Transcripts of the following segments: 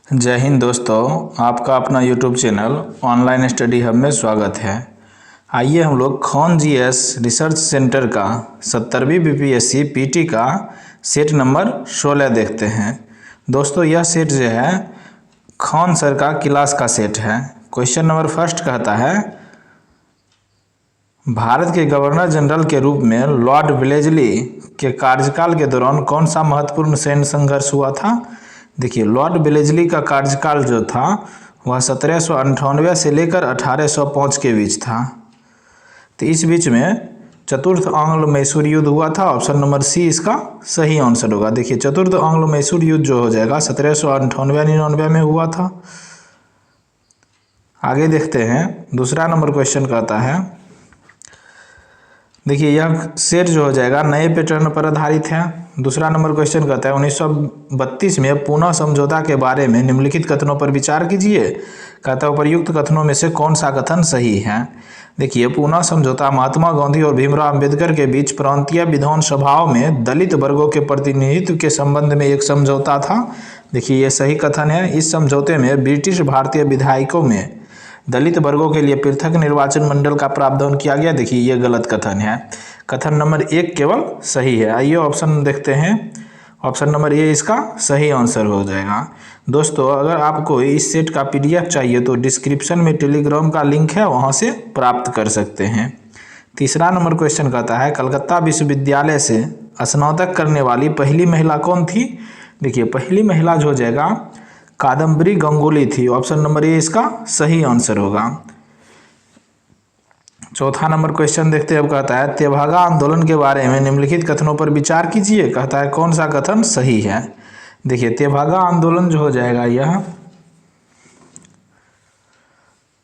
जय हिंद दोस्तों, आपका अपना YouTube channel online study hub में स्वागत है। आइए हम लोग खौन जीएस रिसर्च सेंटर का 70वीं बीपीएससी पीटी का सेट नंबर 16 देखते हैं। दोस्तों यह सेट जो है खौन सर का क्लास का सेट है। क्वेश्चन नंबर फर्स्ट कहता है, भारत के गवर्नर जनरल के रूप में लॉर्ड वेलेस्ली के कार्यकाल के दौरान कौन सा महत्वपूर्ण सैन्य संघर्ष हुआ था। देखिए, लॉर्ड वेलेस्ली का कार्यकाल जो था वह 1798 से लेकर 1805 के बीच था। तो इस बीच में चतुर्थ आंग्ल मैसूर युद्ध हुआ था। ऑप्शन नंबर सी इसका सही आंसर होगा। देखिए, चतुर्थ आंग्ल मैसूर युद्ध जो हो जाएगा 1798-99 में हुआ था। आगे देखते हैं, दूसरा नंबर क्वेश्चन कहता है, देखिए यह सेट जो हो जाएगा नए पैटर्न पर आधारित है। दूसरा नंबर क्वेश्चन कहता है 1932 में पूना समझौता के बारे में निम्नलिखित कथनों पर विचार कीजिए। कहता है उपर्युक्त कथनों में से कौन सा कथन सही है। देखिए, पूना समझौता महात्मा गांधी और भीमराव अंबेडकर के बीच प्रांतीय विधानसभाओं में दलित वर्गों के प्रतिनिधित्व के संबंध में एक समझौता था। देखिए, यह सही कथन है। इस समझौते में ब्रिटिश भारतीय विधायकों में दलित वर्गों के लिए पृथक निर्वाचन मंडल का प्रावधान किया गया। देखिए, यह गलत कथन है। कथन नंबर 1 केवल सही है। आइए ऑप्शन देखते हैं। ऑप्शन नंबर ए इसका सही आंसर हो जाएगा। दोस्तों, अगर आपको इस सेट का पीडीएफ चाहिए तो डिस्क्रिप्शन में टेलीग्राम का लिंक है, वहां से प्राप्त कर सकते हैं। तीसरा नंबर क्वेश्चन कहता है, कलकत्ता विश्वविद्यालय से स्नातक करने वाली पहली महिला कौन थी। देखिए, पहली महिला जो हो जाएगा कादम्बरी गंगुली थी। ऑप्शन नंबर ए इसका सही आंसर होगा। चौथा नंबर क्वेश्चन देखते हैं। अब कहता है तेभागा आंदोलन के बारे में निम्नलिखित कथनों पर विचार कीजिए। कहता है कौन सा कथन सही है। देखिए, तेभागा आंदोलन जो हो जाएगा यह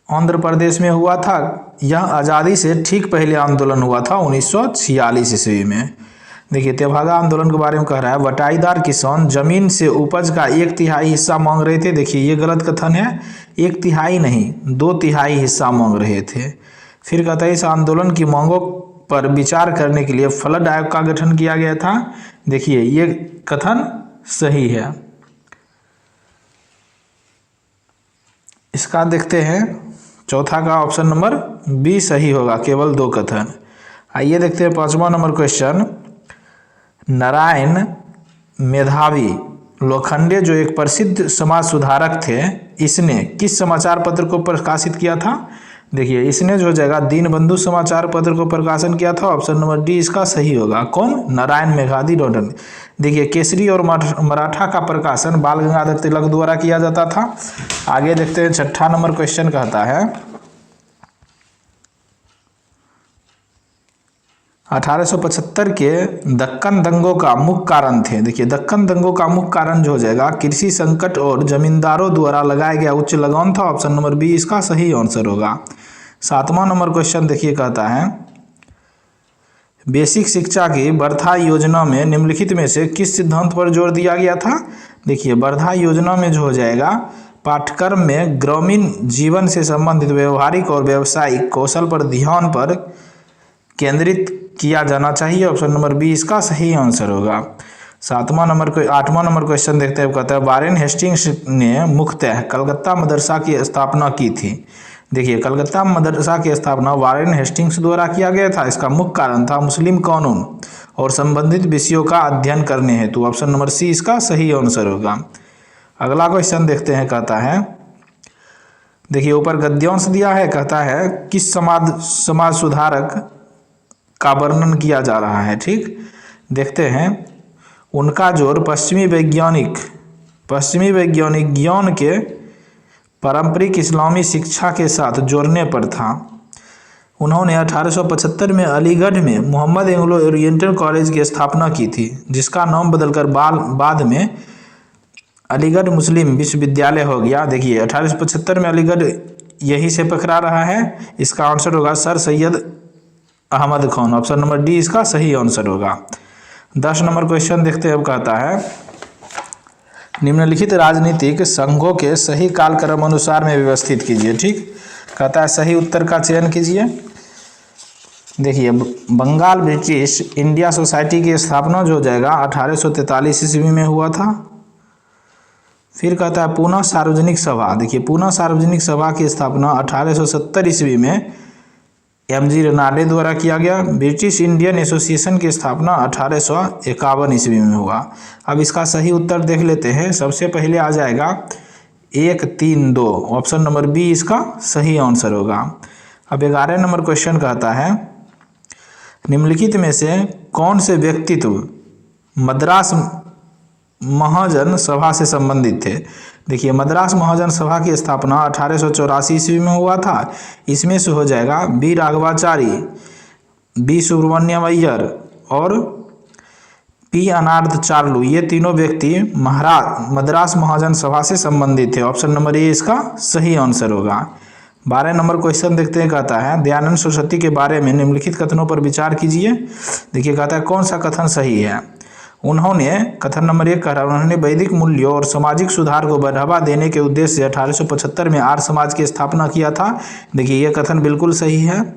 आंध्र प्रदेश में हुआ था। यह आज़ादी से ठीक पहले आंदोलन हुआ था 1946 ईस्वी में। देखिए, तेभागा आंदोलन के बारे में कह रहा है बटाईदार किसान जमीन से उपज का 1/3 हिस्सा मांग रहे थे। देखिए, ये गलत कथन है। 1/3 नहीं, 2/3 हिस्सा मांग रहे थे। फिर कहता है इस आंदोलन की मांगों पर विचार करने के लिए फ्लड आयोग का गठन किया गया था। देखिए, ये कथन सही है। इसका देखते हैं, चौथा का ऑप्शन नंबर बी सही होगा, केवल 2 कथन। आइए देखते हैं पांचवा नंबर क्वेश्चन। नारायण मेधावी लोखंडे जो एक प्रसिद्ध समाज सुधारक थे, इसने किस समाचार पत्र को प्रकाशित किया था। देखिए, इसने जो जाएगा दीनबंधु समाचार पत्र को प्रकाशन किया था। ऑप्शन नंबर डी इसका सही होगा। कौन? नारायण मेघावी लोखंडे। देखिए, केसरी और मराठा का प्रकाशन बाल गंगाधर तिलक द्वारा किया जाता था। आगे देखते हैं, छठा नंबर क्वेश्चन कहता है 1875 के दक्कन दंगों का मुख्य कारण थे। देखिए, दक्कन दंगों का मुख्य कारण जो हो जाएगा कृषि संकट और जमींदारों द्वारा लगाया गया उच्च लगान था। ऑप्शन नंबर बी इसका सही आंसर होगा। सातवां नंबर क्वेश्चन देखिए, कहता है बेसिक शिक्षा की वर्धा योजना में निम्नलिखित में से किस सिद्धांत पर जोर दिया गया था। देखिए, वर्धा योजना में जो हो जाएगा पाठ्यक्रम में ग्रामीण जीवन से संबंधित व्यवहारिक और व्यावसायिक कौशल पर ध्यान पर केंद्रित किया जाना चाहिए। ऑप्शन नंबर बी इसका सही आंसर होगा। आठवां नंबर क्वेश्चन देखते हैं। कहता है वारेन हेस्टिंग्स ने मुख्यतः कलकत्ता मदरसा की स्थापना की थी। देखिए, कलकत्ता मदरसा की स्थापना वारेन हेस्टिंग्स द्वारा किया गया था। इसका मुख्य कारण था मुस्लिम कानून और संबंधित विषयों का अध्ययन करने हेतु। ऑप्शन नंबर सी इसका सही आंसर होगा। अगला क्वेश्चन देखते हैं। कहता है, देखिए ऊपर गद्यांश दिया है। कहता है किस समाज सुधारक का वर्णन किया जा रहा है। ठीक, देखते हैं। उनका जोर पश्चिमी वैज्ञानिक ज्ञान के पारंपरिक इस्लामी शिक्षा के साथ जोड़ने पर था। उन्होंने 1875 में अलीगढ़ में मोहम्मद एंग्लो ओरिएंटल कॉलेज की स्थापना की थी, जिसका नाम बदलकर बाद में अलीगढ़ मुस्लिम विश्वविद्यालय हो गया। देखिए, 1875 में अलीगढ़ यही से पकड़ा रहा है। इसका आंसर होगा sir Syed Ahmed Khan. Option number D इसका सही आंसर होगा। 10 नंबर क्वेश्चन देखते हैं। अब कहता है निम्नलिखित राजनीतिक संघों के सही कालक्रम अनुसार में व्यवस्थित कीजिए। ठीक, कहता है सही उत्तर का चयन कीजिए। देखिए, बंगाल ब्रिटिश इंडिया सोसाइटी की स्थापना जो हो जाएगा 1843 ईस्वी में हुआ था। फिर कहता है पुनः सार्वजनिक सभा। देखिए पुनः सार्वजनिक सभा की स्थापना 1870 ईस्वी में एमजी रेनाल्डे द्वारा किया गया। ब्रिटिश इंडियन एसोसिएशन की स्थापना 1851 ईस्वी में हुआ। अब इसका सही उत्तर देख लेते हैं। सबसे पहले आ जाएगा 1, 3, 2, ऑप्शन नंबर बी इसका सही आंसर होगा। अब 11 नंबर क्वेश्चन कहता है निम्नलिखित में से कौन से व्यक्तित्व मद्रास महाजन सभा से संबंधित थे। देखिए मद्रास महाजन सभा की स्थापना 1884 ईस्वी में हुआ था। इसमें से हो जाएगा बी राघवाचारी, बी सुब्रमण्यम अय्यर और पी अनार्थ चार्लू। ये तीनों व्यक्ति मद्रास महाजन सभा से संबंधित थे। ऑप्शन नंबर ए इसका सही आंसर होगा। 12 नंबर क्वेश्चन देखते हैं। कहता है दयानंद सरस्वती के बारे में निम्नलिखित कथनों पर विचार कीजिए। देखिए कहता है कौन सा कथन सही है। उन्होंने कथन नंबर 1 कह रहा है उन्होंने वैदिक मूल्यों और सामाजिक सुधार को बढ़ावा देने के उद्देश्य से 1875 में आर्य समाज की स्थापना किया था। देखिए ये कथन बिल्कुल सही है।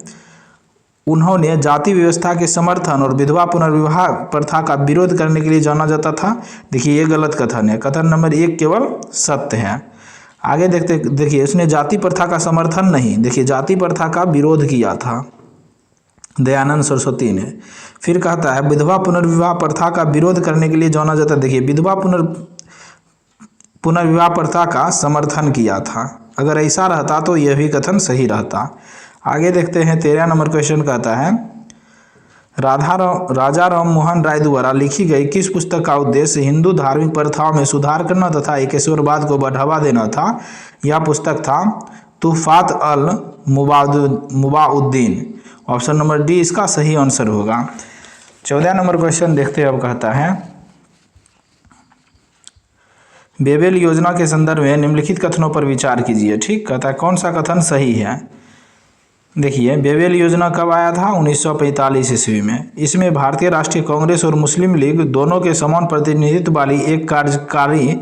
उन्होंने जाति व्यवस्था के समर्थन और विधवा पुनर्विवाह प्रथा का विरोध करने के लिए जाना जाता था। देखिए ये गलत कथन है। कथन नंबर 1 केवल सत्य है। आगे देखिए उसने जाति प्रथा का समर्थन नहीं, देखिए जाति प्रथा का विरोध किया था दयानंद सरस्वती ने। फिर कहता है विधवा पुनर्विवाह प्रथा का विरोध करने के लिए जाना जाता है। देखिए विधवा पुनर्विवाह प्रथा का समर्थन किया था। अगर ऐसा रहता तो यह भी कथन सही रहता। आगे देखते हैं 13 नंबर क्वेश्चन कहता है राजा राम मोहन राय द्वारा लिखी गई किस पुस्तक का उद्देश्य हिंदू धार्मिक प्रथाओं में सुधार करना तथा एकेश्वरवाद को बढ़ावा देना था। यह पुस्तक था तुहफात अल मुबाउद्दीन। ऑप्शन नंबर डी इसका सही आंसर होगा। 14 नंबर क्वेश्चन देखते हैं। अब कहता है बेबेल योजना के संदर्भ में निम्नलिखित कथनों पर विचार कीजिए। ठीक कहता है कौन सा कथन सही है। देखिए बेबेल योजना कब आया था 1945 ईस्वी में। इसमें भारतीय राष्ट्रीय कांग्रेस और मुस्लिम लीग दोनों के समान प्रतिनिधित्व वाली एक कार्यकारी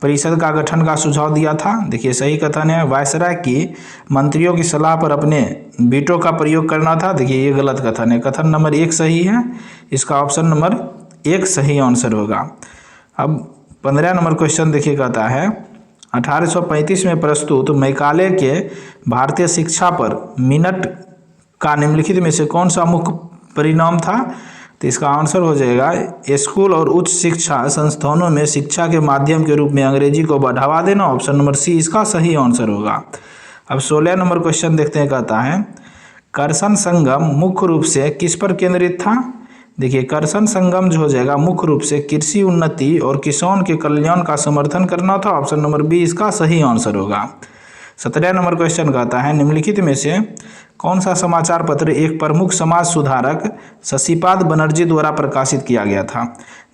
परिषद का गठन का सुझाव दिया था। देखिए सही कथन है। वायसराय की मंत्रियों की सलाह पर अपने वीटो का प्रयोग करना था। देखिए ये गलत कथन है। कथन नंबर 1 सही है। इसका ऑप्शन नंबर 1 सही आंसर होगा। अब 15 नंबर क्वेश्चन देखिए कहता है 1835 में प्रस्तुत मैकाले के भारतीय शिक्षा पर मिनट का निम्नलिखित में से कौन सा मुख्य परिणाम था। तो इसका आंसर हो जाएगा स्कूल और उच्च शिक्षा संस्थानों में शिक्षा के माध्यम के रूप में अंग्रेजी को बढ़ावा देना। ऑप्शन नंबर सी इसका सही आंसर होगा। अब 16 नंबर क्वेश्चन देखते हैं। कहता है करसन संगम मुख्य रूप से किस पर केंद्रित था। देखिए करसन संगम जो हो जाएगा मुख्य रूप से कृषि उन्नति और किसान के कल्याण का समर्थन करना था। ऑप्शन नंबर बी इसका सही आंसर होगा। 17 नंबर क्वेश्चन कहता है निम्नलिखित में से कौन सा समाचार पत्र एक प्रमुख समाज सुधारक शशिपाद बनर्जी द्वारा प्रकाशित किया गया था।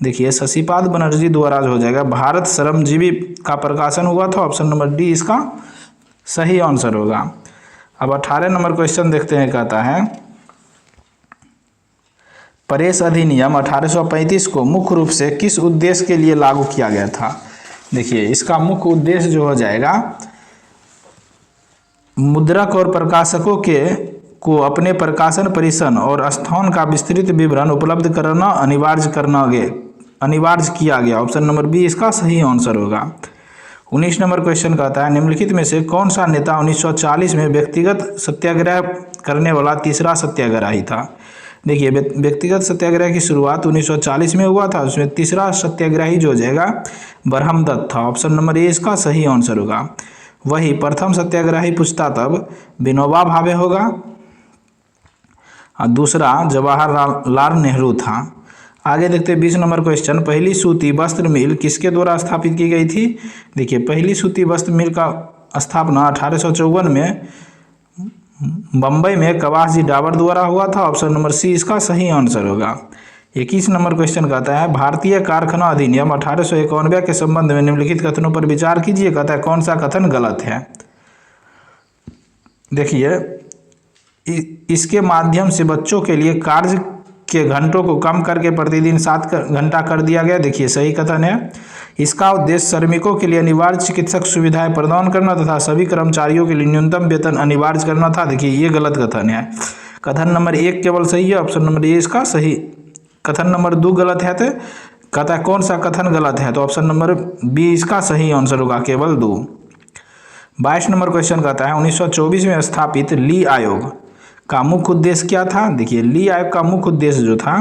देखिए शशिपाद बनर्जी द्वारा जो हो जाएगा भारत श्रमजीवी का प्रकाशन हुआ था। ऑप्शन नंबर डी इसका सही आंसर होगा। अब 18 नंबर क्वेश्चन देखते हैं। कहता है प्रेस अधिनियम 1835 को मुख्य रूप से किस उद्देश्य के लिए लागू किया गया था। देखिए इसका मुख्य उद्देश्य जो हो जाएगा मुद्रक और प्रकाशकों को अपने प्रकाशन परिसर और स्थान का विस्तृत विवरण उपलब्ध कराना अनिवार्य किया गया। ऑप्शन नंबर बी इसका सही आंसर होगा। 19 नंबर क्वेश्चन कहता है निम्नलिखित में से कौन सा नेता 1940 में व्यक्तिगत सत्याग्रह करने वाला तीसरा सत्याग्रही था। देखिए व्यक्तिगत सत्याग्रह की शुरुआत 1940 में हुआ था। उसमें तीसरा सत्याग्रही जो हो जाएगा ब्रह्मदत्त था। ऑप्शन नंबर ए इसका सही आंसर होगा। वही प्रथम सत्याग्रही पूछता तब विनोबा भावे होगा और दूसरा जवाहरलाल नेहरू था। आगे देखते 20 नंबर क्वेश्चन पहली सूती वस्त्र मिल किसके द्वारा स्थापित की गई थी। देखिए पहली सूती वस्त्र मिल का स्थापना 1854 में बम्बई में कवास डाबर द्वारा हुआ था। ऑप्शन नंबर सी इसका सही आंसर होगा। 21 नंबर क्वेश्चन कहता है भारतीय कारखाना अधिनियम 1891 के संबंध में निम्नलिखित कथनों पर विचार कीजिए। कहता है कौन सा कथन गलत है। देखिए इसके माध्यम से बच्चों के लिए कार्य के घंटों को कम करके प्रतिदिन 7 घंटा कर दिया गया। देखिए सही कथन है। इसका उद्देश्य श्रमिकों के लिए अनिवार्य चिकित्सक सुविधाएं प्रदान करना तथा सभी कर्मचारियों के लिए न्यूनतम वेतन अनिवार्य करना था। देखिए ये गलत कथन है। कथन नंबर 1 केवल सही है। ऑप्शन नंबर ए इसका सही। कथन नंबर 2 गलत है। तो कहता है कौन सा कथन गलत है, तो ऑप्शन नंबर बी इसका सही आंसर होगा, केवल 2। 22 नंबर क्वेश्चन कहता है 1924 में स्थापित ली आयोग का मुख्य उद्देश्य क्या था। देखिए ली आयोग का मुख्य उद्देश्य जो था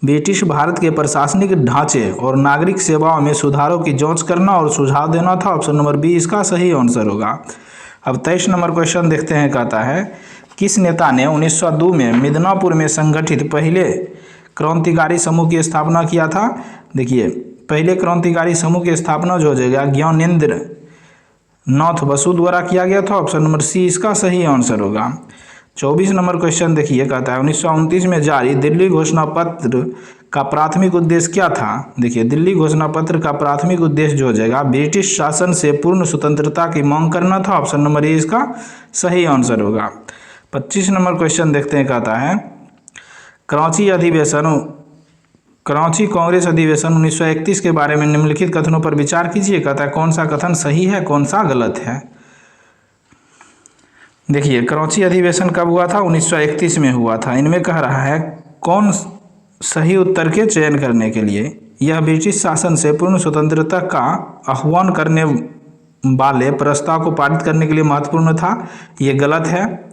ब्रिटिश भारत के प्रशासनिक ढांचे और नागरिक सेवाओं में सुधारों की जांच करना और सुझाव देना था। ऑप्शन नंबर बी इसका सही आंसर होगा। अब 23 नंबर क्वेश्चन देखते हैं, कहता है किस नेता ने 1902 में मिदनापुर में संगठित पहले क्रांतिकारी समूह की स्थापना किया था। देखिए पहले क्रांतिकारी समूह की स्थापना जो हो जाएगा ज्ञानेंद्र नाथ बसु द्वारा किया गया था। ऑप्शन नंबर सी इसका सही आंसर होगा। 24 नंबर क्वेश्चन देखिए, कहता है 1929 में जारी दिल्ली घोषणा पत्र का प्राथमिक उद्देश्य क्या था। देखिए दिल्ली घोषणा पत्र का प्राथमिक उद्देश्य जो हो जाएगा ब्रिटिश शासन से पूर्ण स्वतंत्रता की मांग करना था। ऑप्शन नंबर ए इसका सही आंसर होगा। 25 नंबर क्वेश्चन देखते हैं, कहता है कराची कांग्रेस अधिवेशन 1931 के बारे में निम्नलिखित कथनों पर विचार कीजिए। कहता है कौन सा कथन सही है, कौन सा गलत है। देखिए कराची अधिवेशन कब हुआ था, 1931 में हुआ था। इनमें कह रहा है कौन सही उत्तर के चयन करने के लिए यह ब्रिटिश शासन से पूर्ण स्वतंत्रता का आह्वान करने वाले प्रस्ताव को पारित करने के लिए महत्वपूर्ण था, ये गलत है।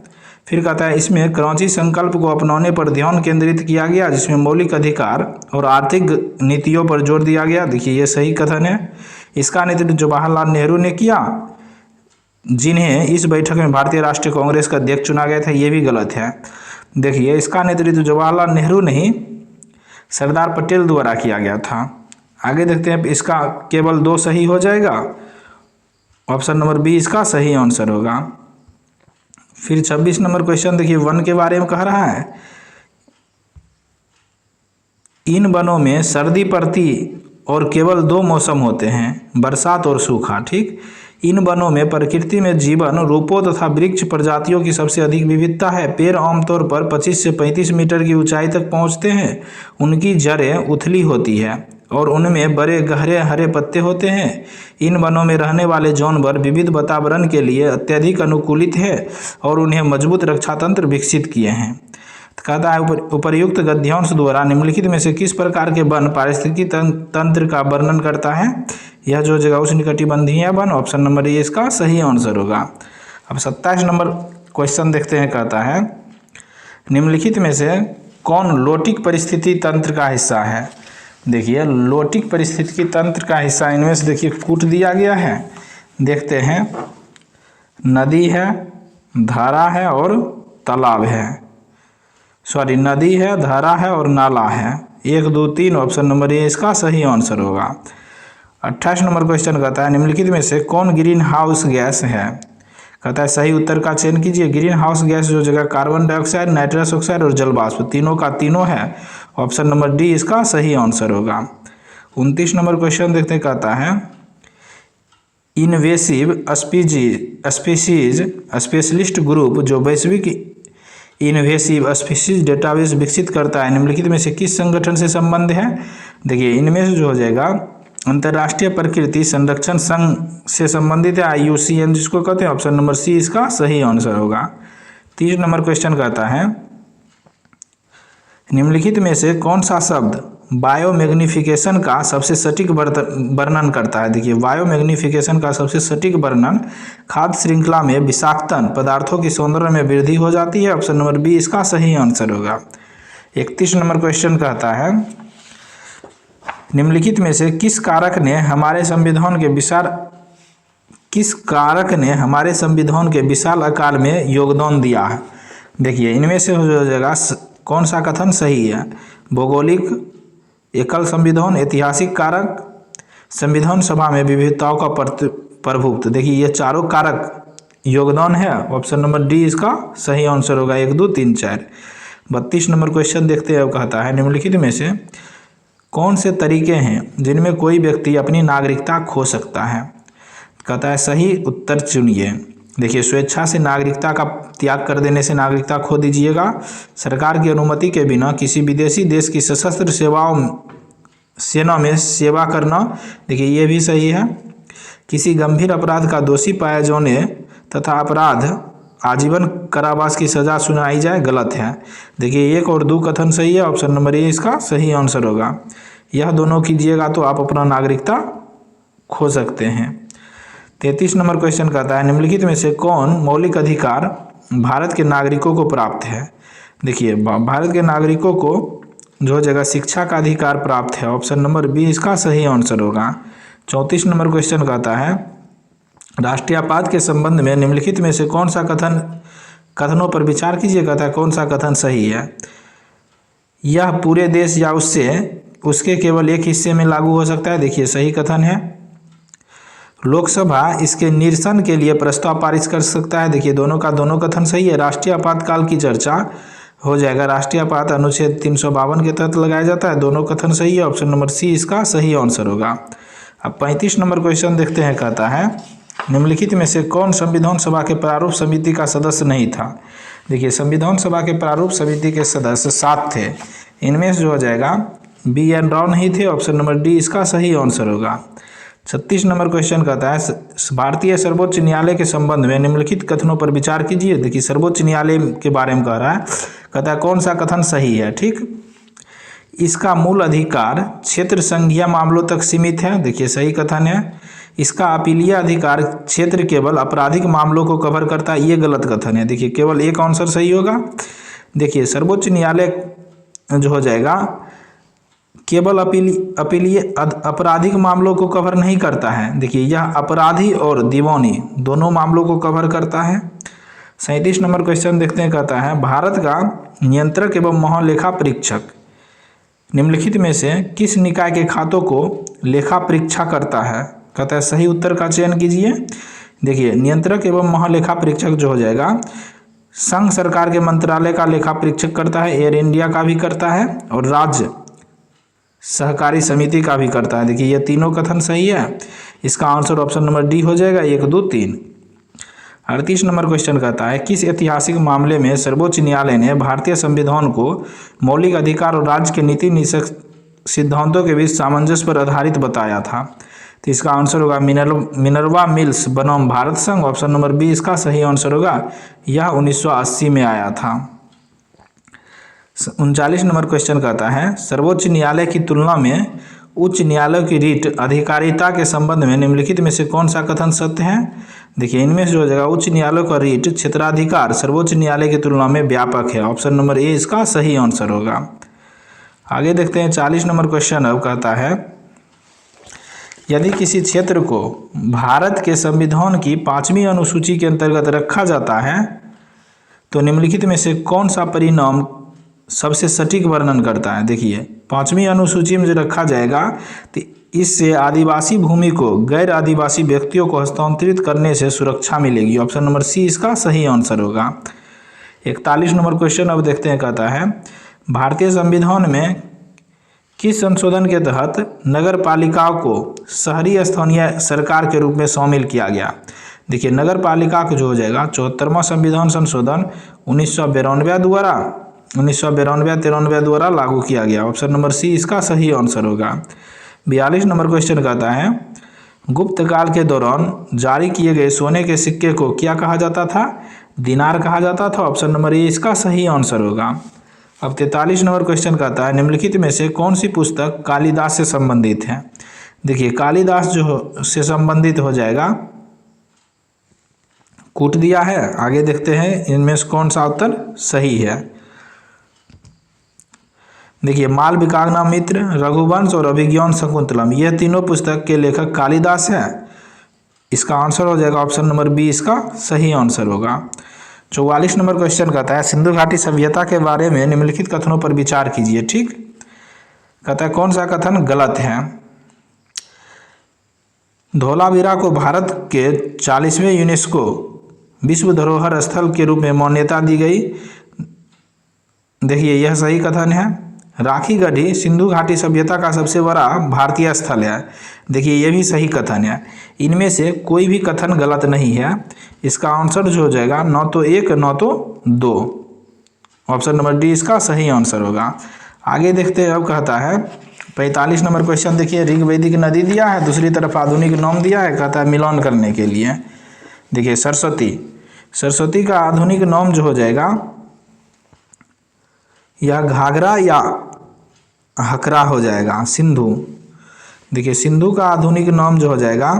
फिर कहता है इसमें कराची संकल्प को अपनाने पर ध्यान केंद्रित किया गया, जिसमें मौलिक अधिकार और आर्थिक नीतियों पर जोर दिया गया। देखिए ये सही कथन है। इसका नेतृत्व जवाहरलाल नेहरू ने किया, जिन्हें इस बैठक में भारतीय राष्ट्रीय कांग्रेस का अध्यक्ष चुना गया था, ये भी गलत है। देखिए इसका नेतृत्व जवाहरलाल नेहरू नहीं सरदार पटेल द्वारा किया गया था। आगे देखते हैं, इसका केवल 2 सही हो जाएगा। ऑप्शन नंबर बी इसका सही आंसर होगा। फिर 26 नंबर क्वेश्चन देखिए वन के बारे में कह रहा है इन वनों में सर्दी पड़ती और केवल 2 मौसम होते हैं, बरसात और सूखा। ठीक, इन वनों में प्रकृति में जीवन रूपों तथा वृक्ष प्रजातियों की सबसे अधिक विविधता है। पेड़ आमतौर पर 25 से 35 मीटर की ऊंचाई तक पहुंचते हैं। उनकी जड़ें उथली होती है और उनमें बड़े गहरे हरे पत्ते होते हैं। इन वनों में रहने वाले जानवर विविध वातावरण के लिए अत्यधिक अनुकूलित है और उन्हें मजबूत रक्षा तंत्र विकसित किए हैं। कहता है उपर्युक्त गद्यांश द्वारा निम्नलिखित में से किस प्रकार के वन पारिस्थितिकी तंत्र का वर्णन करता है। यह जो जगह उष्णकटिबंधीय वन। ऑप्शन नंबर ए इसका सही आंसर होगा। अब 27 नंबर क्वेश्चन देखते हैं, कहता है निम्नलिखित में से कौन लोटिक परिस्थिति तंत्र का हिस्सा है। देखिए लोटिक परिस्थितिकी तंत्र का हिस्सा इनमें से देखिए कूट दिया गया है। देखते हैं, नदी है, धारा है और तालाब है। नदी है, धारा है और नाला है। 1 2 3 ऑप्शन नंबर ए इसका सही आंसर होगा। 28 नंबर क्वेश्चन कहता है निम्नलिखित में से कौन ग्रीन हाउस गैस है। कहता है सही उत्तर का चयन कीजिए। ग्रीन हाउस गैस जो जगह कार्बन डाइऑक्साइड, नाइट्रस ऑक्साइड और जल वाष्प तीनों का तीनों है। ऑप्शन नंबर डी इसका सही आंसर होगा। 29 नंबर क्वेश्चन देखते हैं, कहता है इनवेसिव स्पीसीज स्पेशलिस्ट ग्रुप जो वैश्विक इनवेसिव स्पीसीज डेटाबेस विकसित करता है, निम्नलिखित में से किस संगठन से संबंध है। देखिए इनमें से जो हो जाएगा अंतर्राष्ट्रीय प्रकृति संरक्षण संघ से संबंधित है, IUCN जिसको कहते हैं। ऑप्शन नंबर सी इसका सही आंसर होगा। 30 नंबर क्वेश्चन कहता है निम्नलिखित में से कौन सा शब्द बायोमैग्निफिकेशन का सबसे सटीक वर्णन करता है। देखिए बायोमैग्निफिकेशन का सबसे सटीक वर्णन खाद्य श्रृंखला में विषाक्तन पदार्थों की सौंदर्य में वृद्धि हो जाती है। ऑप्शन नंबर बी इसका सही आंसर होगा। 31 नंबर क्वेश्चन कहता है निम्नलिखित में से किस कारक ने हमारे संविधान के विशाल आकार में योगदान दिया है। देखिए इनमें से हो जाएगा कौन सा कथन सही है। भौगोलिक, एकल संविधान, ऐतिहासिक कारक, संविधान सभा में विविधताओं का प्रभुत्व। देखिए ये चारों कारक योगदान है। ऑप्शन नंबर डी इसका सही आंसर होगा। 1 2 3 4। 32 नंबर क्वेश्चन देखते हैं, कहता है निम्नलिखित में से कौन से तरीके हैं जिनमें कोई व्यक्ति अपनी नागरिकता खो सकता है। कहता है सही उत्तर चुनिए। देखिए स्वेच्छा से नागरिकता का त्याग कर देने से नागरिकता खो दीजिएगा। सरकार की अनुमति के बिना किसी विदेशी देश की सशस्त्र सेना में सेवा करना। देखिए ये भी सही है। किसी गंभीर अपराध का दोषी पाए जाने तथा अपराध आजीवन कारावास की सजा सुनाई जाए, गलत है। देखिए 1 और 2 कथन सही है। ऑप्शन नंबर ए इसका सही आंसर होगा। यह दोनों कीजिएगा तो आप अपना नागरिकता खो सकते हैं। 33 नंबर क्वेश्चन कहता है निम्नलिखित में से कौन मौलिक अधिकार भारत के नागरिकों को प्राप्त है। देखिए भारत के नागरिकों को जो हो जाएगा शिक्षा का अधिकार प्राप्त है। ऑप्शन नंबर बी इसका सही आंसर होगा। 34 नंबर क्वेश्चन कहता है राष्ट्रीय आपात के संबंध में निम्नलिखित में से कौन सा कथनों पर विचार कीजिए। कहता है कौन सा कथन सही है। यह पूरे देश या उसके केवल एक हिस्से में लागू हो सकता है। देखिए सही कथन है। लोकसभा इसके निरसन के लिए प्रस्ताव पारित कर सकता है। देखिए दोनों कथन सही है। राष्ट्रीय आपातकाल की चर्चा हो जाएगा। राष्ट्रीय आपात अनुच्छेद 352 के तहत लगाया जाता है। दोनों कथन सही है। ऑप्शन नंबर सी इसका सही आंसर होगा। अब 35 नंबर क्वेश्चन देखते हैं। कहता है निम्नलिखित में से कौन संविधान सभा के प्रारूप समिति का सदस्य नहीं था। देखिए संविधान सभा के प्रारूप समिति के सदस्य 7 थे। इनमें से जो हो जाएगा बी एन राव नहीं थे। ऑप्शन नंबर डी इसका सही आंसर होगा। 36 नंबर क्वेश्चन कहता है भारतीय सर्वोच्च न्यायालय के संबंध में निम्नलिखित कथनों पर विचार कीजिए। देखिए सर्वोच्च न्यायालय के बारे में कह रहा है। कहता है कौन सा कथन सही है। ठीक, इसका मूल अधिकार क्षेत्र संघीय मामलों तक सीमित है। देखिए सही कथन है। इसका अपीलीय अधिकार क्षेत्र केवल आपराधिक मामलों को कवर करता है। ये गलत कथन है। देखिए केवल एक आंसर सही होगा। देखिए सर्वोच्च न्यायालय जो हो जाएगा केवल अपीलीय आपराधिक मामलों को कवर नहीं करता है। देखिए यह अपराधी और दीवानी दोनों मामलों को कवर करता है। 37 नंबर क्वेश्चन देखते हैं। कहता है भारत का नियंत्रक एवं महालेखा परीक्षक निम्नलिखित में से किस निकाय के खातों को लेखा परीक्षा करता है। कहता है सही उत्तर का चयन कीजिए। देखिए नियंत्रक एवं महालेखा परीक्षक जो हो जाएगा संघ सरकार के मंत्रालय का लेखा परीक्षक करता है, एयर इंडिया का भी करता है और राज्य सहकारी समिति का भी करता है। देखिए ये तीनों कथन सही है। इसका आंसर ऑप्शन नंबर डी हो जाएगा 1, 2, 3। 38 नंबर क्वेश्चन कहता है किस ऐतिहासिक मामले में सर्वोच्च न्यायालय ने भारतीय संविधान को मौलिक अधिकार और राज्य के नीति निषेध सिद्धांतों के बीच सामंजस्य पर आधारित बताया था। तो इसका आंसर होगा मिनर्वा मिल्स बनाम भारत संघ। ऑप्शन नंबर बी इसका सही आंसर होगा। यह 1980 में आया था। 39 नंबर क्वेश्चन कहता है सर्वोच्च न्यायालय की तुलना में उच्च न्यायालय की रीट अधिकारिता के संबंध में निम्नलिखित में से कौन सा कथन सत्य है। देखिए इनमें से जो हो जाएगा उच्च न्यायालय का रीट क्षेत्राधिकार सर्वोच्च न्यायालय की तुलना में व्यापक है। ऑप्शन नंबर ए इसका सही आंसर होगा। आगे देखते हैं 40 नंबर क्वेश्चन अब कहता है यदि किसी क्षेत्र को भारत के संविधान की 5वीं अनुसूची के अंतर्गत रखा जाता है तो निम्नलिखित में से कौन सा परिणाम सबसे सटीक वर्णन करता है। देखिए 5वीं अनुसूची में जो रखा जाएगा तो इससे आदिवासी भूमि को गैर आदिवासी व्यक्तियों को हस्तांतरित करने से सुरक्षा मिलेगी। ऑप्शन नंबर सी इसका सही आंसर होगा। 41 नंबर क्वेश्चन अब देखते हैं। कहता है भारतीय संविधान में किस संशोधन के तहत नगर पालिकाओं को शहरी स्थानीय सरकार के रूप में शामिल किया गया। देखिए नगर पालिका को जो हो जाएगा 74वां संविधान संशोधन 1992-93 द्वारा लागू किया गया। ऑप्शन नंबर सी इसका सही आंसर होगा। 42 नंबर क्वेश्चन कहता है गुप्त काल के दौरान जारी किए गए सोने के सिक्के को क्या कहा जाता था। दिनार कहा जाता था। ऑप्शन नंबर ए इसका सही आंसर होगा। अब 43 नंबर क्वेश्चन कहता है निम्नलिखित में से कौन सी पुस्तक कालिदास से संबंधित है। देखिए कालिदास जो से संबंधित हो जाएगा कूट दिया है। आगे देखते हैं इनमें से कौन सा उत्तर सही है। देखिए मालविकाग्निमित्र, रघुवंश और अभिज्ञान शकुंतलम यह तीनों पुस्तक के लेखक कालिदास है। इसका आंसर हो जाएगा ऑप्शन नंबर बी इसका सही आंसर होगा। 44 नंबर क्वेश्चन कहता है सिंधु घाटी सभ्यता के बारे में निम्नलिखित कथनों पर विचार कीजिए। ठीक, कहता है कौन सा कथन गलत है। धोलावीरा को भारत के 40वें यूनेस्को विश्व धरोहर स्थल के रूप में मान्यता दी गई। देखिए यह सही कथन है। राखी गढ़ी सिंधु घाटी सभ्यता का सबसे बड़ा भारतीय स्थल है। देखिए यह भी सही कथन है। इनमें से कोई भी कथन गलत नहीं है। इसका आंसर जो हो जाएगा न तो 1 न तो 2। ऑप्शन नंबर डी इसका सही आंसर होगा। आगे देखते हैं। अब कहता है 45 नंबर क्वेश्चन देखिए ऋग्वैदिक नदी दिया है, दूसरी तरफ आधुनिक नाम दिया है। कहता है मिलान करने के लिए। देखिए सरस्वती का आधुनिक नाम जो हो जाएगा यह घाघरा या हकरा हो जाएगा, सिंधु। देखिए सिंधु का आधुनिक नाम जो हो जाएगा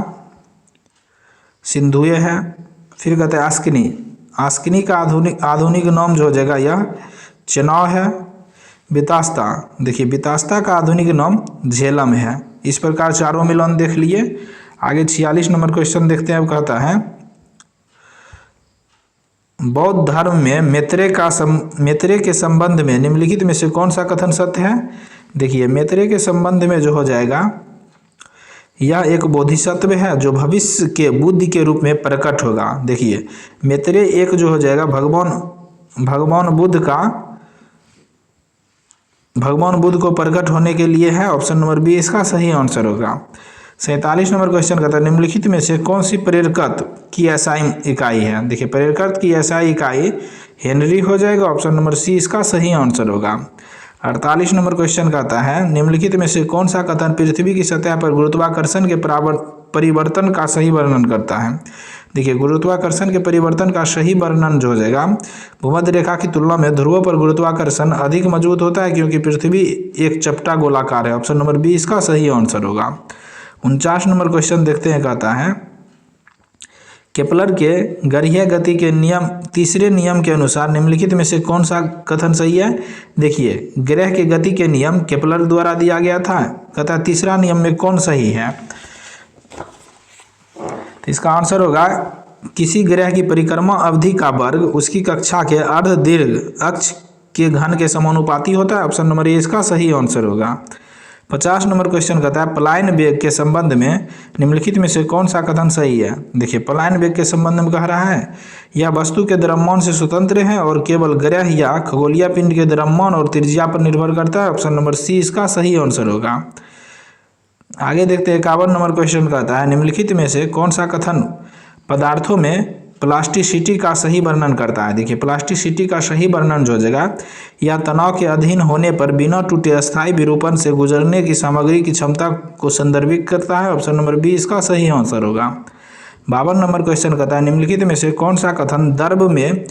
सिंधुए है। फिर कहते हैं आस्किनी, आस्किनी का आधुनिक नाम जो हो जाएगा यह चेनाब है। बितास्ता, देखिए बितास्ता का आधुनिक नाम झेलम है। इस प्रकार चारों मिलन देख लिए। आगे 46 नंबर क्वेश्चन देखते हैं। अब कहता है बौद्ध धर्म में मैत्रेय के संबंध में निम्नलिखित में से कौन सा कथन सत्य है। देखिए मैत्रेय के संबंध में जो हो जाएगा यह एक बोधिसत्व है जो भविष्य के बुद्धि के रूप में प्रकट होगा। देखिए मैत्रेय एक जो हो जाएगा भगवान बुद्ध को प्रकट होने के लिए है। ऑप्शन नंबर बी इसका सही आंसर होगा। 47 नंबर क्वेश्चन कहता है निम्नलिखित में से कौन सी प्रेरकत्व की एसआई इकाई है। देखिए प्रेरकत्व की एसआई इकाई हेनरी हो जाएगा। ऑप्शन नंबर सी इसका सही आंसर होगा। 48 नंबर क्वेश्चन कहता है निम्नलिखित में से कौन सा कथन पृथ्वी की सतह पर गुरुत्वाकर्षण के परिवर्तन का सही वर्णन करता है। देखिए गुरुत्वाकर्षण के परिवर्तन का सही वर्णन जो हो जाएगा भूमध्य रेखा की तुलना में ध्रुवों पर गुरुत्वाकर्षण अधिक मजबूत होता है क्योंकि पृथ्वी एक चपटा गोलाकार है। ऑप्शन नंबर बी इसका सही आंसर होगा। 49 नंबर क्वेश्चन देखते हैं। कहता है केपलर के गरीय गति के नियम तीसरे नियम के अनुसार निम्नलिखित में से कौन सा कथन सही है। देखिए ग्रह के गति के नियम केपलर द्वारा दिया गया था। कहता है तीसरा नियम में कौन सही है। तो इसका आंसर होगा किसी ग्रह की परिक्रमा अवधि का वर्ग उसकी कक्षा के अर्ध दीर्घ अक्ष के घन के समानुपाती होता है। ऑप्शन नंबर ए इसका सही आंसर होगा। 50 नंबर क्वेश्चन कहता है पलायन वेग के संबंध में निम्नलिखित में से कौन सा कथन सही है। देखिए पलायन वेग के संबंध में कह रहा है यह वस्तु के द्रव्यमान से स्वतंत्र है और केवल ग्रह या खगोलीय पिंड के द्रव्यमान और त्रिज्या पर निर्भर करता है। ऑप्शन नंबर सी इसका सही आंसर होगा। आगे देखते हैं 51 नंबर क्वेश्चन कहता है निम्नलिखित में से कौन सा कथन पदार्थों में प्लास्टिसिटी का सही वर्णन करता है। देखिए प्लास्टिसिटी का सही वर्णन जो हो जाएगा यह तनाव के अधीन होने पर बिना टूटे अस्थायी विरूपण से गुजरने की सामग्री की क्षमता को संदर्भित करता है। ऑप्शन नंबर बी इसका सही आंसर होगा। 52 नंबर क्वेश्चन कहता है निम्नलिखित में से कौन सा कथन दर्भ में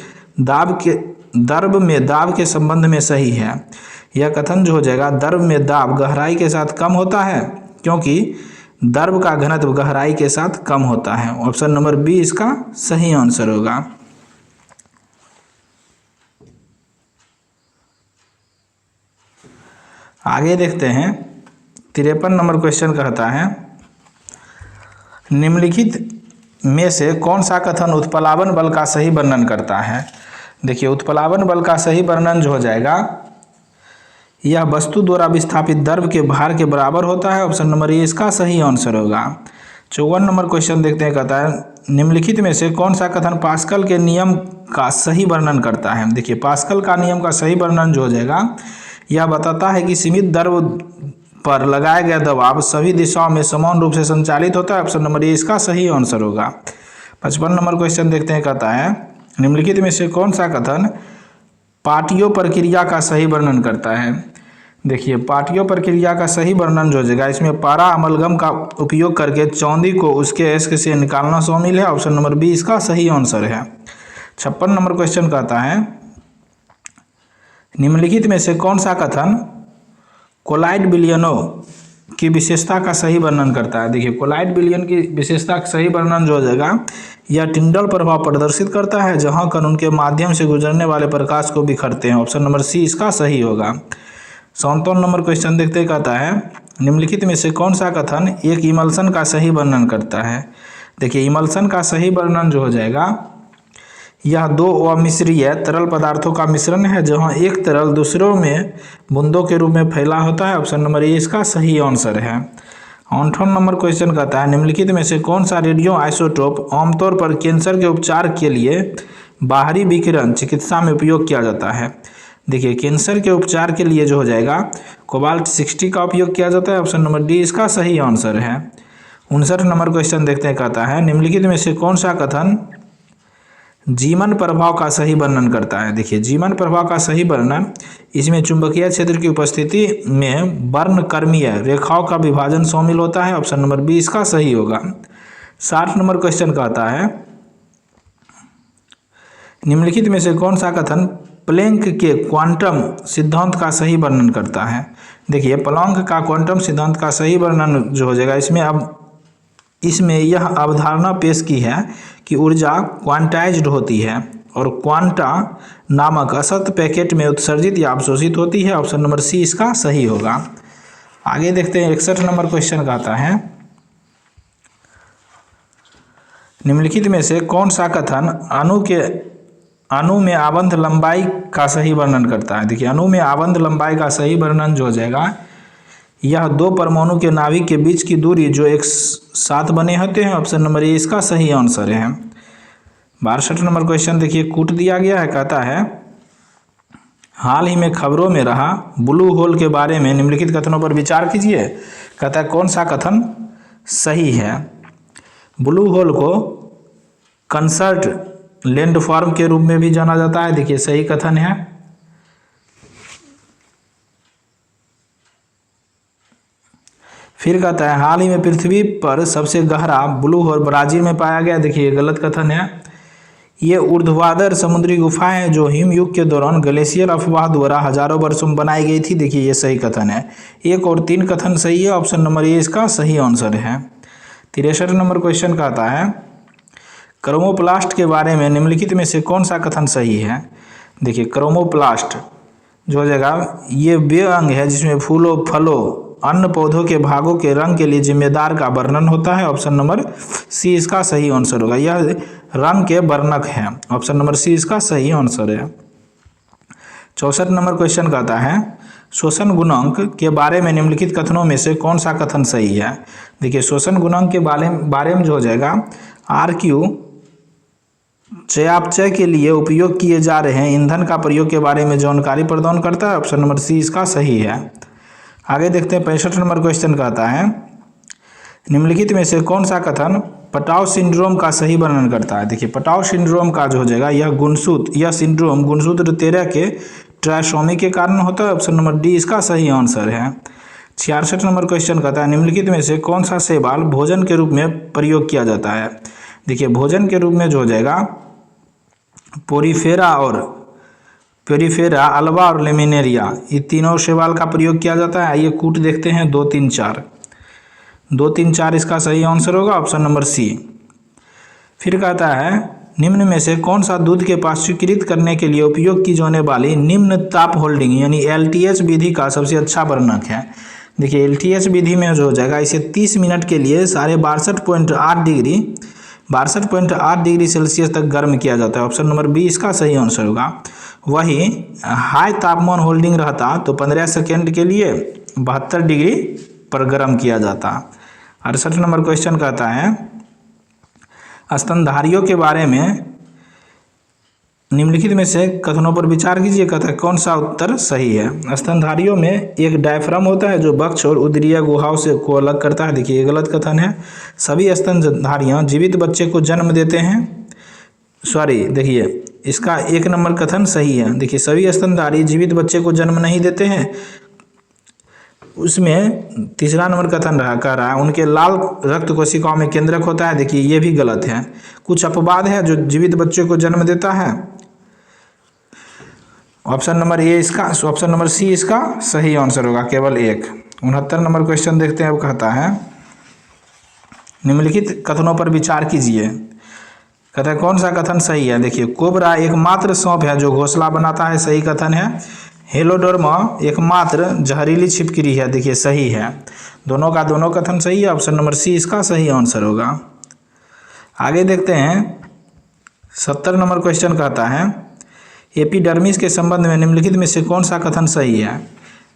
दाब के संबंध में सही है। यह कथन जो हो जाएगा दर्भ में दाब गहराई के साथ कम होता है क्योंकि दर्भ का घनत्व गहराई के साथ कम होता है। ऑप्शन नंबर बी इसका सही आंसर होगा। आगे देखते हैं 53 नंबर क्वेश्चन कहता है निम्नलिखित में से कौन सा कथन उत्प्लावन बल का सही वर्णन करता है। देखिए उत्प्लावन बल का सही वर्णन जो हो जाएगा यह वस्तु द्वारा विस्थापित द्रव्य के भार के बराबर होता है। ऑप्शन नंबर ए इसका सही आंसर होगा। 54 नंबर क्वेश्चन देखते हैं। कहता है निम्नलिखित में से कौन सा कथन पास्कल के नियम का सही वर्णन करता है। देखिए पास्कल का नियम का सही वर्णन जो हो जाएगा यह बताता है कि सीमित द्रव्य पर लगाया गया दबाव सभी दिशाओं में समान रूप से संचालित होता है। ऑप्शन नंबर ए इसका सही आंसर होगा। 55 नंबर क्वेश्चन देखते हैं। कहता है निम्नलिखित में से कौन सा कथन पाटियों प्रक्रिया का सही वर्णन करता है। देखिए पाटियों प्रक्रिया का सही वर्णन जो हो जाएगा इसमें पारा अमलगम का उपयोग करके चांदी को उसके अयस्क से निकालना शामिल है। ऑप्शन नंबर बी इसका सही आंसर है। 56 नंबर क्वेश्चन कहता है निम्नलिखित में से कौन सा कथन कोलाइड विलयनों की विशेषता का सही वर्णन करता है। देखिए कोलाइड विलयन की विशेषता का सही वर्णन जो हो जाएगा यह टिंडल प्रभाव प्रदर्शित करता है जहां कण उनके माध्यम से गुजरने वाले प्रकाश को बिखरते हैं। ऑप्शन नंबर सी इसका सही होगा। 57 नंबर क्वेश्चन देखते कहता है निम्नलिखित में से कौन सा कथन एक इमल्सन का सही वर्णन करता है। देखिए इमल्सन का सही वर्णन जो हो जाएगा यह दो अमिश्रीय तरल पदार्थों का मिश्रण है जहां एक तरल दूसरों में बूंदों के रूप में फैला होता है। ऑप्शन नंबर ए इसका सही आंसर है। 58 नंबर क्वेश्चन कहता है निम्नलिखित में से कौन सा रेडियो आइसोटोप आमतौर पर कैंसर के उपचार के लिए बाहरी विकिरण चिकित्सा में उपयोग किया जाता है। देखिए कैंसर के उपचार के लिए जो हो जाएगा कोबाल्ट 60 का उपयोग किया जाता है। ऑप्शन नंबर डी इसका सही आंसर है। 59 नंबर क्वेश्चन देखते हैं। कहता है निम्नलिखित में से कौन सा कथन जीवन प्रभाव का सही वर्णन करता है। देखिए जीवन प्रभाव का सही वर्णन इसमें चुंबकीय क्षेत्र की उपस्थिति में वर्णक्रमीय रेखाओं का विभाजन शामिल होता है। ऑप्शन नंबर बी इसका सही होगा। 60 नंबर क्वेश्चन कहता है निम्नलिखित में से कौन सा कथन प्लैंक के क्वांटम सिद्धांत का सही वर्णन करता है। देखिए प्लैंक का क्वांटम सिद्धांत का सही वर्णन जो हो जाएगा, इसमें यह अवधारणा पेश की है कि ऊर्जा क्वांटाइज्ड होती है और क्वांटा नामक असत पैकेट में उत्सर्जित या अवशोषित होती है। ऑप्शन नंबर सी इसका सही होगा। आगे देखते हैं 61 नंबर क्वेश्चन का आता है, निम्नलिखित में से कौन सा कथन अणु में आबंध लंबाई का सही वर्णन करता है। देखिए अणु में आबंध लंबाई का सही वर्णन जो हो जाएगा, यह दो परमाणु के नाभिक के बीच की दूरी जो एक साथ बने होते हैं। ऑप्शन नंबर ए इसका सही आंसर है। 62 नंबर क्वेश्चन देखिए कूट दिया गया है, कहता है हाल ही में खबरों में रहा ब्लू होल के बारे में निम्नलिखित कथनों पर विचार कीजिए। कहता है कौन सा कथन सही है। ब्लू होल को कंसर्ट लैंडफॉर्म के रूप में भी जाना जाता है। देखिए सही कथन है। फिर कहता है हाल ही में पृथ्वी पर सबसे गहरा ब्लू होल ब्राजील में पाया गया। देखिए गलत कथन है। ये ऊर्ध्वाधर समुद्री गुफाएं हैं जो हिमयुग के दौरान ग्लेशियर अफवाह द्वारा हजारों वर्षों में बनाई गई थी। देखिए ये सही कथन है। 1 और 3 कथन सही है। ऑप्शन नंबर ए इसका सही आंसर है। 63 नंबर क्वेश्चन कहता है क्रोमोप्लास्ट के बारे में निम्नलिखित में से कौन सा कथन सही है। देखिए क्रोमोप्लास्ट जो हो जाएगा, ये वे अंग है जिसमें फूलों फलों अन्य पौधों के भागों के रंग के लिए जिम्मेदार का वर्णन होता है। ऑप्शन नंबर सी इसका सही आंसर होगा। यह रंग के वर्णक है। ऑप्शन नंबर सी इसका सही आंसर है। 64 नंबर क्वेश्चन कहता है शोषण गुणांक के बारे में निम्नलिखित कथनों में से कौन सा कथन सही है। देखिए शोषण गुणांक के बारे में जो हो जाएगा, RQ चयापचय के लिए उपयोग किए जा रहे ईंधन का प्रयोग के बारे में जानकारी प्रदान करता है। ऑप्शन नंबर सी इसका सही है। आगे देखते हैं 65 नंबर क्वेश्चन कहता है निम्नलिखित में से कौन सा कथन पटाव सिंड्रोम का सही वर्णन करता है। देखिए पटाव सिंड्रोम का जो हो जाएगा, यह सिंड्रोम गुणसूत्र 13 के ट्राइसोमी के कारण होता है। ऑप्शन नंबर डी इसका सही आंसर है। 66 नंबर क्वेश्चन कहता है निम्नलिखित में से कौन सा शैवाल भोजन के रूप में प्रयोग किया जाता है। देखिए भोजन के रूप में जो हो जाएगा पेरिफेरा, अल्वा और लेमिनेरिया, ये तीनों शैवाल का प्रयोग किया जाता है। आइए कूट देखते हैं 2, 3, 4। 2, 3, 4 इसका सही आंसर होगा। Option number C. फिर कहता है निम्न में से कौन सा दूध के पाश्चुरीकृत करने के लिए उपयोग की जाने वाली निम्न ताप होल्डिंग यानी LTH विधि का सबसे अच्छा वर्णक है। देखिए LTH विधि में जो हो जाएगा, इसे 30 मिनट के लिए 62.8 डिग्री सेल्सियस तक गर्म किया जाता है। ऑप्शन नंबर बी इसका सही आंसर होगा। वही हाई तापमान होल्डिंग रहता तो 15 सेकेंड के लिए 72 डिग्री पर गर्म किया जाता। 68 नंबर क्वेश्चन कहता है स्तनधारियों के बारे में निम्नलिखित में से कथनों पर विचार कीजिए। कहता है कौन सा उत्तर सही है। स्तनधारियों में एक डायफ्राम होता है जो वक्ष और उदरीय गुहाओं को अलग करता है। देखिए ये गलत कथन है। सभी स्तनधारियां जीवित बच्चे को जन्म देते हैं। देखिए इसका 1 नंबर कथन सही है। देखिए सभी स्तनधारी जीवित बच्चे को जन्म नहीं देते हैं। उसमें तीसरा नंबर कथन कह रहा है उनके लाल रक्त कोशिकाओं में केंद्रक होता है। देखिए ये भी गलत है। कुछ अपवाद है जो जीवित बच्चे को जन्म देता है। ऑप्शन नंबर सी इसका सही आंसर होगा, केवल 1। 69 नंबर क्वेश्चन देखते हैं। अब कहता है निम्नलिखित कथनों पर विचार कीजिए। कहता है कौन सा कथन सही है। देखिए कोबरा एकमात्र सांप है जो घोंसला बनाता है। सही कथन है। हेलोडोर्मा एकमात्र जहरीली छिपकली है। देखिए सही है। दोनों कथन सही है। ऑप्शन नंबर सी इसका सही आंसर होगा। आगे देखते हैं 70 नंबर क्वेश्चन कहता है एपिडर्मिस के संबंध में निम्नलिखित में से कौन सा कथन सही है।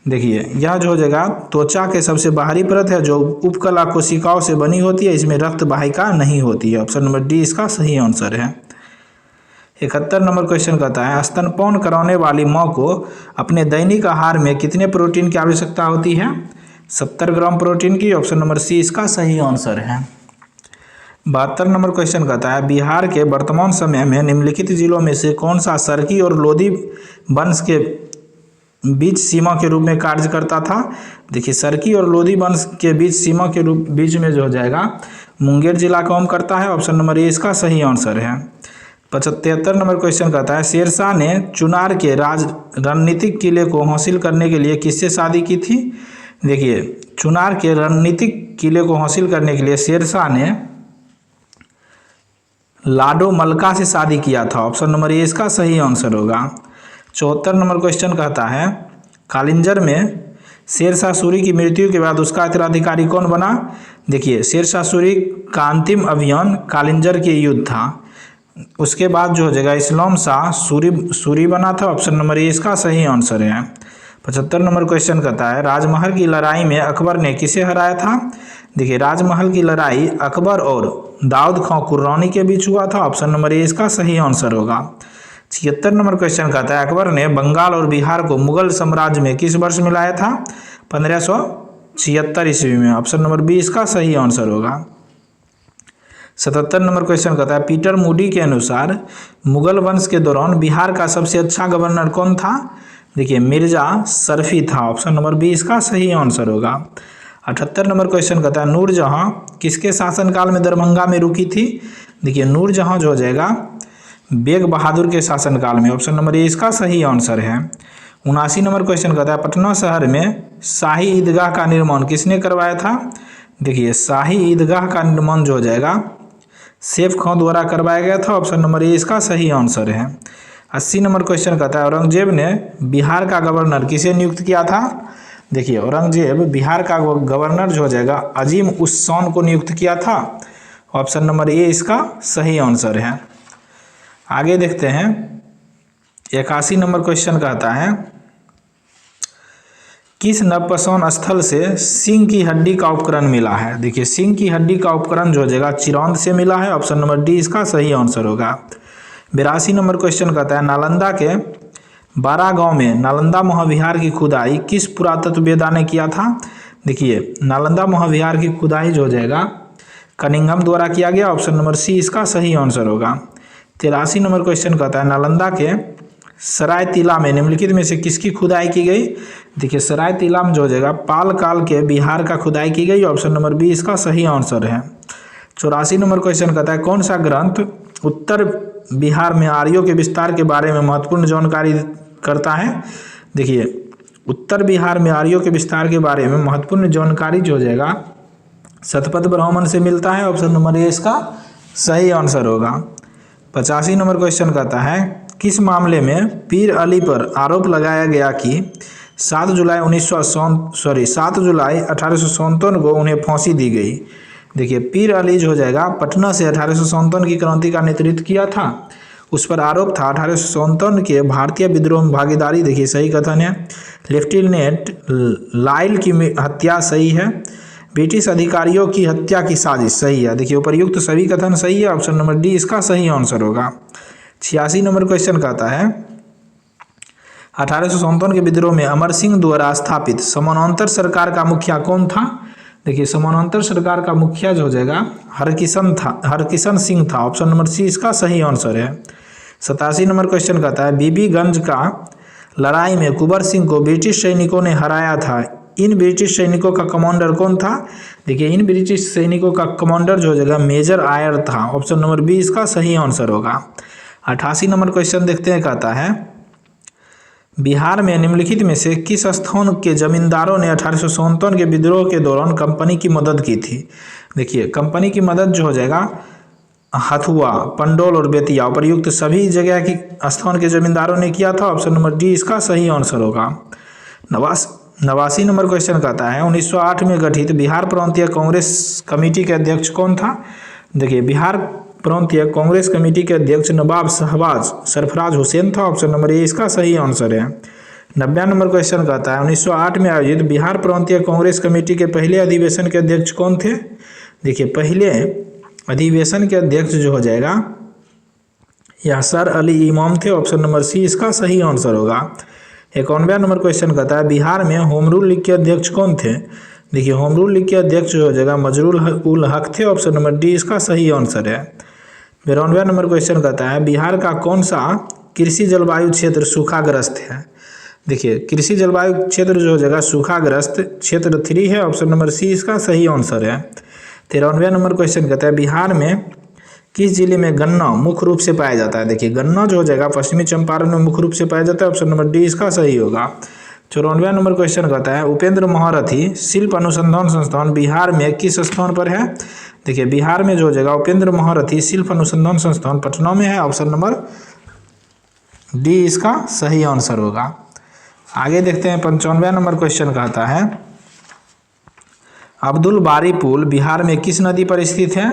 देखिए यह जो हो जाएगा त्वचा के सबसे बाहरी परत है जो उपकला कोशिकाओं से बनी होती है। इसमें रक्त वाहिका नहीं होती है। ऑप्शन नंबर डी इसका सही आंसर है। 71 नंबर क्वेश्चन कहता है स्तनपान कराने वाली माँ को अपने दैनिक आहार में कितने प्रोटीन की आवश्यकता होती है। 70 ग्राम प्रोटीन की। ऑप्शन नंबर सी इसका सही आंसर है। 72 नंबर क्वेश्चन कहता है बिहार के वर्तमान समय में निम्नलिखित जिलों में से कौन सा सरकी और लोधी वंश के बीच सीमा के रूप में कार्य करता था। देखिए सरकी और लोधी वंश के बीच सीमा के बीच में जो हो जाएगा मुंगेर जिला काम करता है। ऑप्शन नंबर ए इसका सही आंसर है। 75 नंबर क्वेश्चन कहता है शेरशाह ने चुनार के रणनीतिक किले को हासिल करने के लिए किससे शादी की थी। देखिए चुनार के रणनीतिक किले को हासिल करने के लिए शेरशाह ने लाडो मल्का से शादी किया था। ऑप्शन नंबर ए इसका सही आंसर होगा। 74 नंबर क्वेश्चन कहता है कालिंजर में शेरशाह सूरी की मृत्यु के बाद उसका उत्तराधिकारी कौन बना। देखिए शेरशाह सूरी का अंतिम अभियान कालिंजर के युद्ध था, उसके बाद जो हो जाएगा इस्लाम शाह सूरी बना था। ऑप्शन नंबर ए इसका सही आंसर है। 75 नंबर क्वेश्चन कहता है राजमहल की लड़ाई में अकबर ने किसे हराया था। देखिए राजमहल की लड़ाई अकबर और दाऊद खां कुर्रानी के बीच हुआ था। ऑप्शन नंबर ए इसका सही आंसर होगा। 76 नंबर क्वेश्चन कहता है अकबर ने बंगाल और बिहार को मुगल साम्राज्य में किस वर्ष में लाया था। 1576 ईस्वी में। ऑप्शन नंबर बी इसका सही आंसर होगा। 77 नंबर क्वेश्चन कहता है पीटर मूडी के अनुसार मुगल वंश के दौरान बिहार का सबसे अच्छा गवर्नर कौन था। देखिए मिर्जा शरफी था। ऑप्शन नंबर बी इसका सही आंसर होगा। 78 नंबर क्वेश्चन कहता है नूरजहां किसके शासनकाल में दरभंगा में रुकी थी। देखिए नूरजहां जो हो जाएगा बेग बहादुर के शासनकाल में। ऑप्शन नंबर ए इसका सही आंसर है। 79 नंबर क्वेश्चन कहता है पटना शहर में शाही ईदगाह का निर्माण किसने करवाया था। देखिए शाही ईदगाह का निर्माण जो हो जाएगा सैफ खां द्वारा करवाया गया था। ऑप्शन नंबर ए इसका सही आंसर है। 80 नंबर क्वेश्चन कहता है औरंगजेब ने बिहार का गवर्नर किसे नियुक्त किया था। देखिए औरंगजेब बिहार का गवर्नर जो हो जाएगा अजीम उस शान को नियुक्त किया था। ऑप्शन नंबर ए इसका सही आंसर है। आगे देखते हैं 81 नंबर क्वेश्चन कहता है किस नवपसौन स्थल से सिंह की हड्डी का उपकरण मिला है। देखिए सिंह की हड्डी का उपकरण जो हो जाएगा चिरौंद से मिला है। ऑप्शन नंबर डी इसका सही आंसर होगा। 82 नंबर क्वेश्चन कहता है नालंदा के बारा गांव में नालंदा महाविहार की खुदाई किस पुरातत्ववेदा ने किया था। देखिए नालंदा महाविहार की खुदाई जो हो जाएगा कनिंघम द्वारा किया गया। ऑप्शन नंबर सी इसका सही आंसर होगा। 83 नंबर क्वेश्चन कहता है नालंदा के सराय तिला में निम्नलिखित में से किसकी खुदाई की गई। देखिए सराय तिला में जो हो जाएगा पाल काल के बिहार का खुदाई की गई। ऑप्शन नंबर बी इसका सही आंसर है। 84 नंबर क्वेश्चन कहता है कौन सा ग्रंथ उत्तर बिहार में आर्यों के विस्तार के बारे में महत्वपूर्ण जानकारी करता है। देखिए उत्तर बिहार में आर्यों के विस्तार के बारे में महत्वपूर्ण जानकारी जो हो जाएगा शतपथ ब्राह्मण से मिलता है। ऑप्शन नंबर ए इसका सही आंसर होगा। 85 नंबर क्वेश्चन कहता है किस मामले में पीर अली पर आरोप लगाया गया कि 7 जुलाई 1857 को उन्हें फांसी दी गई। देखिए पीर अली जो हो जाएगा पटना से 1857 की क्रांति का नेतृत्व किया था, उस पर आरोप था 1857 के भारतीय विद्रोह में भागीदारी। देखिए सही कथन है। लेफ्टिनेंट लाइल की हत्या सही है। ब्रिटिश अधिकारियों की हत्या की साजिश सही है। देखिए उपर्युक्त सभी कथन सही है। ऑप्शन नंबर डी इसका सही आंसर होगा। 86 नंबर क्वेश्चन कहता है 1857 के विद्रोह में अमर सिंह द्वारा स्थापित समानांतर सरकार का मुखिया कौन था। देखिए समानांतर सरकार का मुखिया जो हो जाएगा हरकिशन सिंह था। ऑप्शन नंबर सी इसका सही आंसर है। 87 नंबर क्वेश्चन कहता है बीबीगंज का लड़ाई में कुंवर सिंह को ब्रिटिश सैनिकों ने हराया था। इन ब्रिटिश सैनिकों का कमांडर कौन था। देखिए इन ब्रिटिश सैनिकों का कमांडर जो हो जाएगा मेजर आयर था। ऑप्शन नंबर बी इसका सही आंसर होगा। 88 नंबर क्वेश्चन देखते हैं कहता है बिहार में निम्नलिखित में से किस स्थान के जमींदारों ने 1857 के विद्रोह के दौरान कंपनी की मदद की थी। देखिए कंपनी की मदद जो हो जाएगा हथुआ, पंडोल और बेतिया उपर्युक्त सभी जगह की स्थान के जमींदारों ने किया था। ऑप्शन नंबर डी इसका सही आंसर होगा। 89 नंबर क्वेश्चन कहता है 1908 में गठित बिहार प्रांतीय कांग्रेस कमेटी के अध्यक्ष कौन था। देखिए बिहार प्रांतीय कांग्रेस कमेटी के अध्यक्ष नवाब शहबाज सरफराज हुसैन था। ऑप्शन नंबर ए इसका सही आंसर है। 90 नंबर क्वेश्चन कहता है 1908 में आयोजित बिहार प्रांतीय कांग्रेस कमेटी के पहले अधिवेशन के अध्यक्ष कौन थे। देखिए पहले अधिवेशन के अध्यक्ष जो हो जाएगा यह सर अली इमाम थे। ऑप्शन नंबर सी इसका सही आंसर होगा। 91 नंबर क्वेश्चन कहता है बिहार में होम रूल लीग के अध्यक्ष कौन थे। देखिए होम रूल लीग के अध्यक्ष जो हो जाएगा मजरूल उल हक थे। ऑप्शन नंबर डी इसका सही आंसर है। 92 नंबर क्वेश्चन कहता है बिहार का कौन सा कृषि जलवायु क्षेत्र सूखाग्रस्त है। देखिए कृषि जलवायु क्षेत्र जो हो जाएगा सूखाग्रस्त क्षेत्र 3 है। ऑप्शन नंबर सी इसका सही आंसर है। 93 नंबर क्वेश्चन कहता है बिहार में किस जिले में गन्ना मुख्य रूप से पाया जाता है? देखिए गन्ना जो हो जाएगा पश्चिमी चंपारण में मुख्य रूप से पाया जाता है। ऑप्शन नंबर डी इसका सही होगा। 94वां नंबर क्वेश्चन कहता है उपेंद्र महारथी शिल्प अनुसंधान संस्थान बिहार में किस स्थान पर है? देखिए बिहार में जो हो जाएगा उपेंद्र महारथी शिल्प अनुसंधान संस्थान पटना में है। ऑप्शन नंबर डी इसका सही आंसर होगा। आगे देखते हैं 95वां नंबर क्वेश्चन कहता है अब्दुल बारी पुल बिहार में किस नदी पर स्थित है?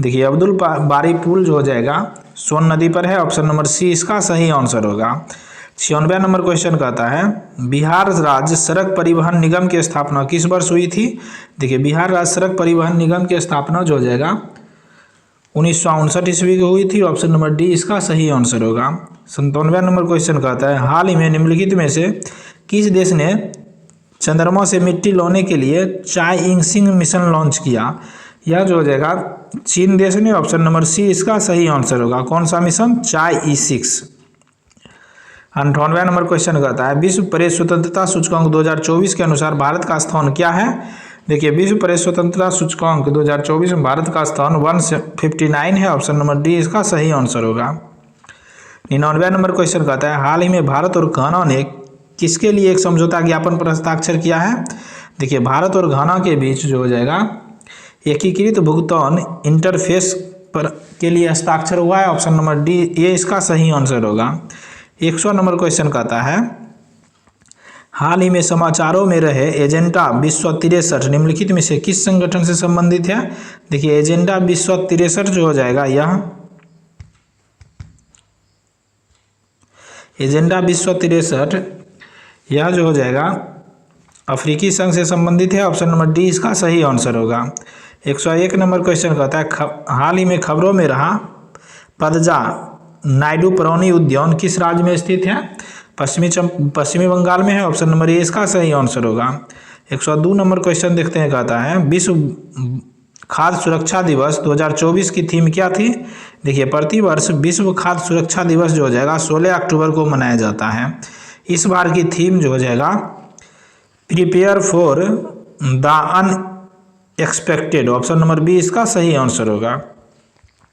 देखिए अब्दुल बारी पुल जो हो जाएगा सोन नदी पर है। ऑप्शन नंबर सी इसका सही आंसर होगा। 96वां नंबर क्वेश्चन कहता है बिहार राज्य सड़क परिवहन निगम की स्थापना किस वर्ष हुई थी? देखिए बिहार राज्य सड़क परिवहन निगम की स्थापना जो हो जाएगा 1959 ईस्वी को हुई थी। ऑप्शन नंबर डी इसका सही आंसर होगा। 97वां नंबर क्वेश्चन कहता है हाल ही में निम्नलिखित में से किस देश ने चंद्रमा से मिट्टी लाने के लिए चाई इंग मिशन लॉन्च किया? यह जो हो जाएगा चीन देश ने। ऑप्शन नंबर सी इसका सही आंसर होगा। कौन सा मिशन? चाई E6। 98वां नंबर क्वेश्चन कहता है विश्व प्रेस स्वतंत्रता सूचकांक 2024 के अनुसार भारत का स्थान क्या है? देखिए विश्व प्रेस स्वतंत्रता सूचकांक 2024 में भारत का स्थान 159 है। ऑप्शन नंबर डी इसका सही आंसर होगा। 99वां नंबर क्वेश्चन कहता है हाल ही में भारत और घाना ने किसके लिए एक समझौता ज्ञापन पर हस्ताक्षर किया है? देखिए भारत और घाना के बीच जो हो जाएगा एकीकृत भुगतान इंटरफेस पर के लिए हस्ताक्षर हुआ है। ऑप्शन नंबर डी ये इसका सही आंसर होगा। 100 नंबर क्वेश्चन कहता है हाल ही में समाचारों में रहे एजेंडा 2063 निम्नलिखित में से किस संगठन से संबंधित है? देखिए एजेंडा 2063 जो हो जाएगा यह एजेंडा 2063 यह जो हो जाएगा अफ्रीकी संघ से संबंधित है। ऑप्शन नंबर डी इसका सही आंसर होगा। 101 नंबर क्वेश्चन कहता है हाल ही में खबरों में रहा पदजा नायडू परौनी उद्यान किस राज्य में स्थित है? पश्चिमी बंगाल में है। ऑप्शन नंबर ए इसका सही आंसर होगा। 102 नंबर क्वेश्चन देखते हैं कहता है विश्व खाद्य सुरक्षा दिवस 2024 की थीम क्या थी? देखिए प्रतिवर्ष विश्व खाद्य सुरक्षा दिवस जो हो जाएगा 16 अक्टूबर को मनाया जाता है। इस बार की थीम जो हो जाएगा prepare for the unexpected. Option number B इसका सही आंसर होगा।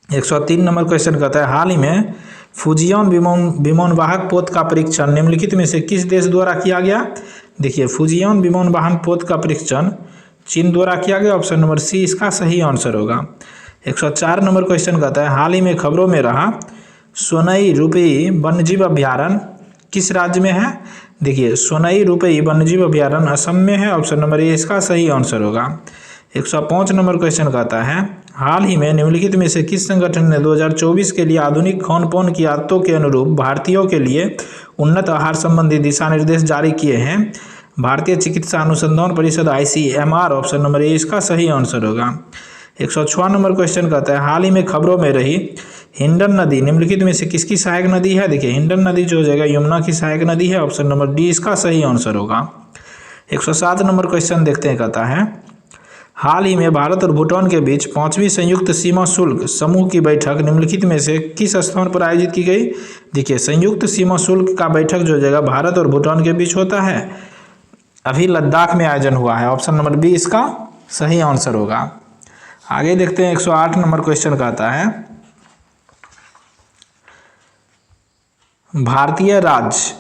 103 नंबर क्वेश्चन कहता है हाल ही में फुजियान विमानवाहक पोत का परीक्षण निम्नलिखित में से किस देश द्वारा किया गया? देखिए फुजियान विमानवाहन पोत का परीक्षण चीन द्वारा किया गया। ऑप्शन नंबर सी इसका सही आंसर होगा। 104 नंबर क्वेश्चन कहता है हाल ही में खबरों में रहा सोनई रुपई वन्यजीव अभ्यारण्य किस राज्य में है? देखिए सोनई रुपई वन्यजीव अभ्यारण्य असम में है। ऑप्शन नंबर ए इसका सही आंसर होगा। 105 नंबर क्वेश्चन कहता है हाल ही में निम्नलिखित में से किस संगठन ने 2024 के लिए आधुनिक खान-पान की आदतों के अनुरूप भारतीयों के लिए उन्नत आहार संबंधी दिशा निर्देश जारी किए हैं? भारतीय चिकित्सा अनुसंधान परिषद ICMR। ऑप्शन नंबर ए इसका सही आंसर होगा। 106 नंबर क्वेश्चन कहता है हाल ही में खबरों में रही हिंडन नदी निम्नलिखित में से किसकी सहायक नदी है? देखिए हिंडन नदी जो हो जाएगा यमुना की सहायक नदी है। ऑप्शन नंबर डी इसका सही आंसर होगा। 107 नंबर क्वेश्चन देखते हैं कहता है हाल ही में भारत और भूटान के बीच 5वीं संयुक्त सीमा शुल्क समूह की बैठक निम्नलिखित में से किस स्थान पर आयोजित की गई? देखिए संयुक्त सीमा शुल्क का बैठक जो हो जाएगा भारत और भूटान के बीच होता है अभी लद्दाख में आयोजन हुआ है। ऑप्शन नंबर बी इसका सही आंसर होगा। आगे देखते हैं 108 नंबर क्वेश्चन कहता है भारतीय राज्य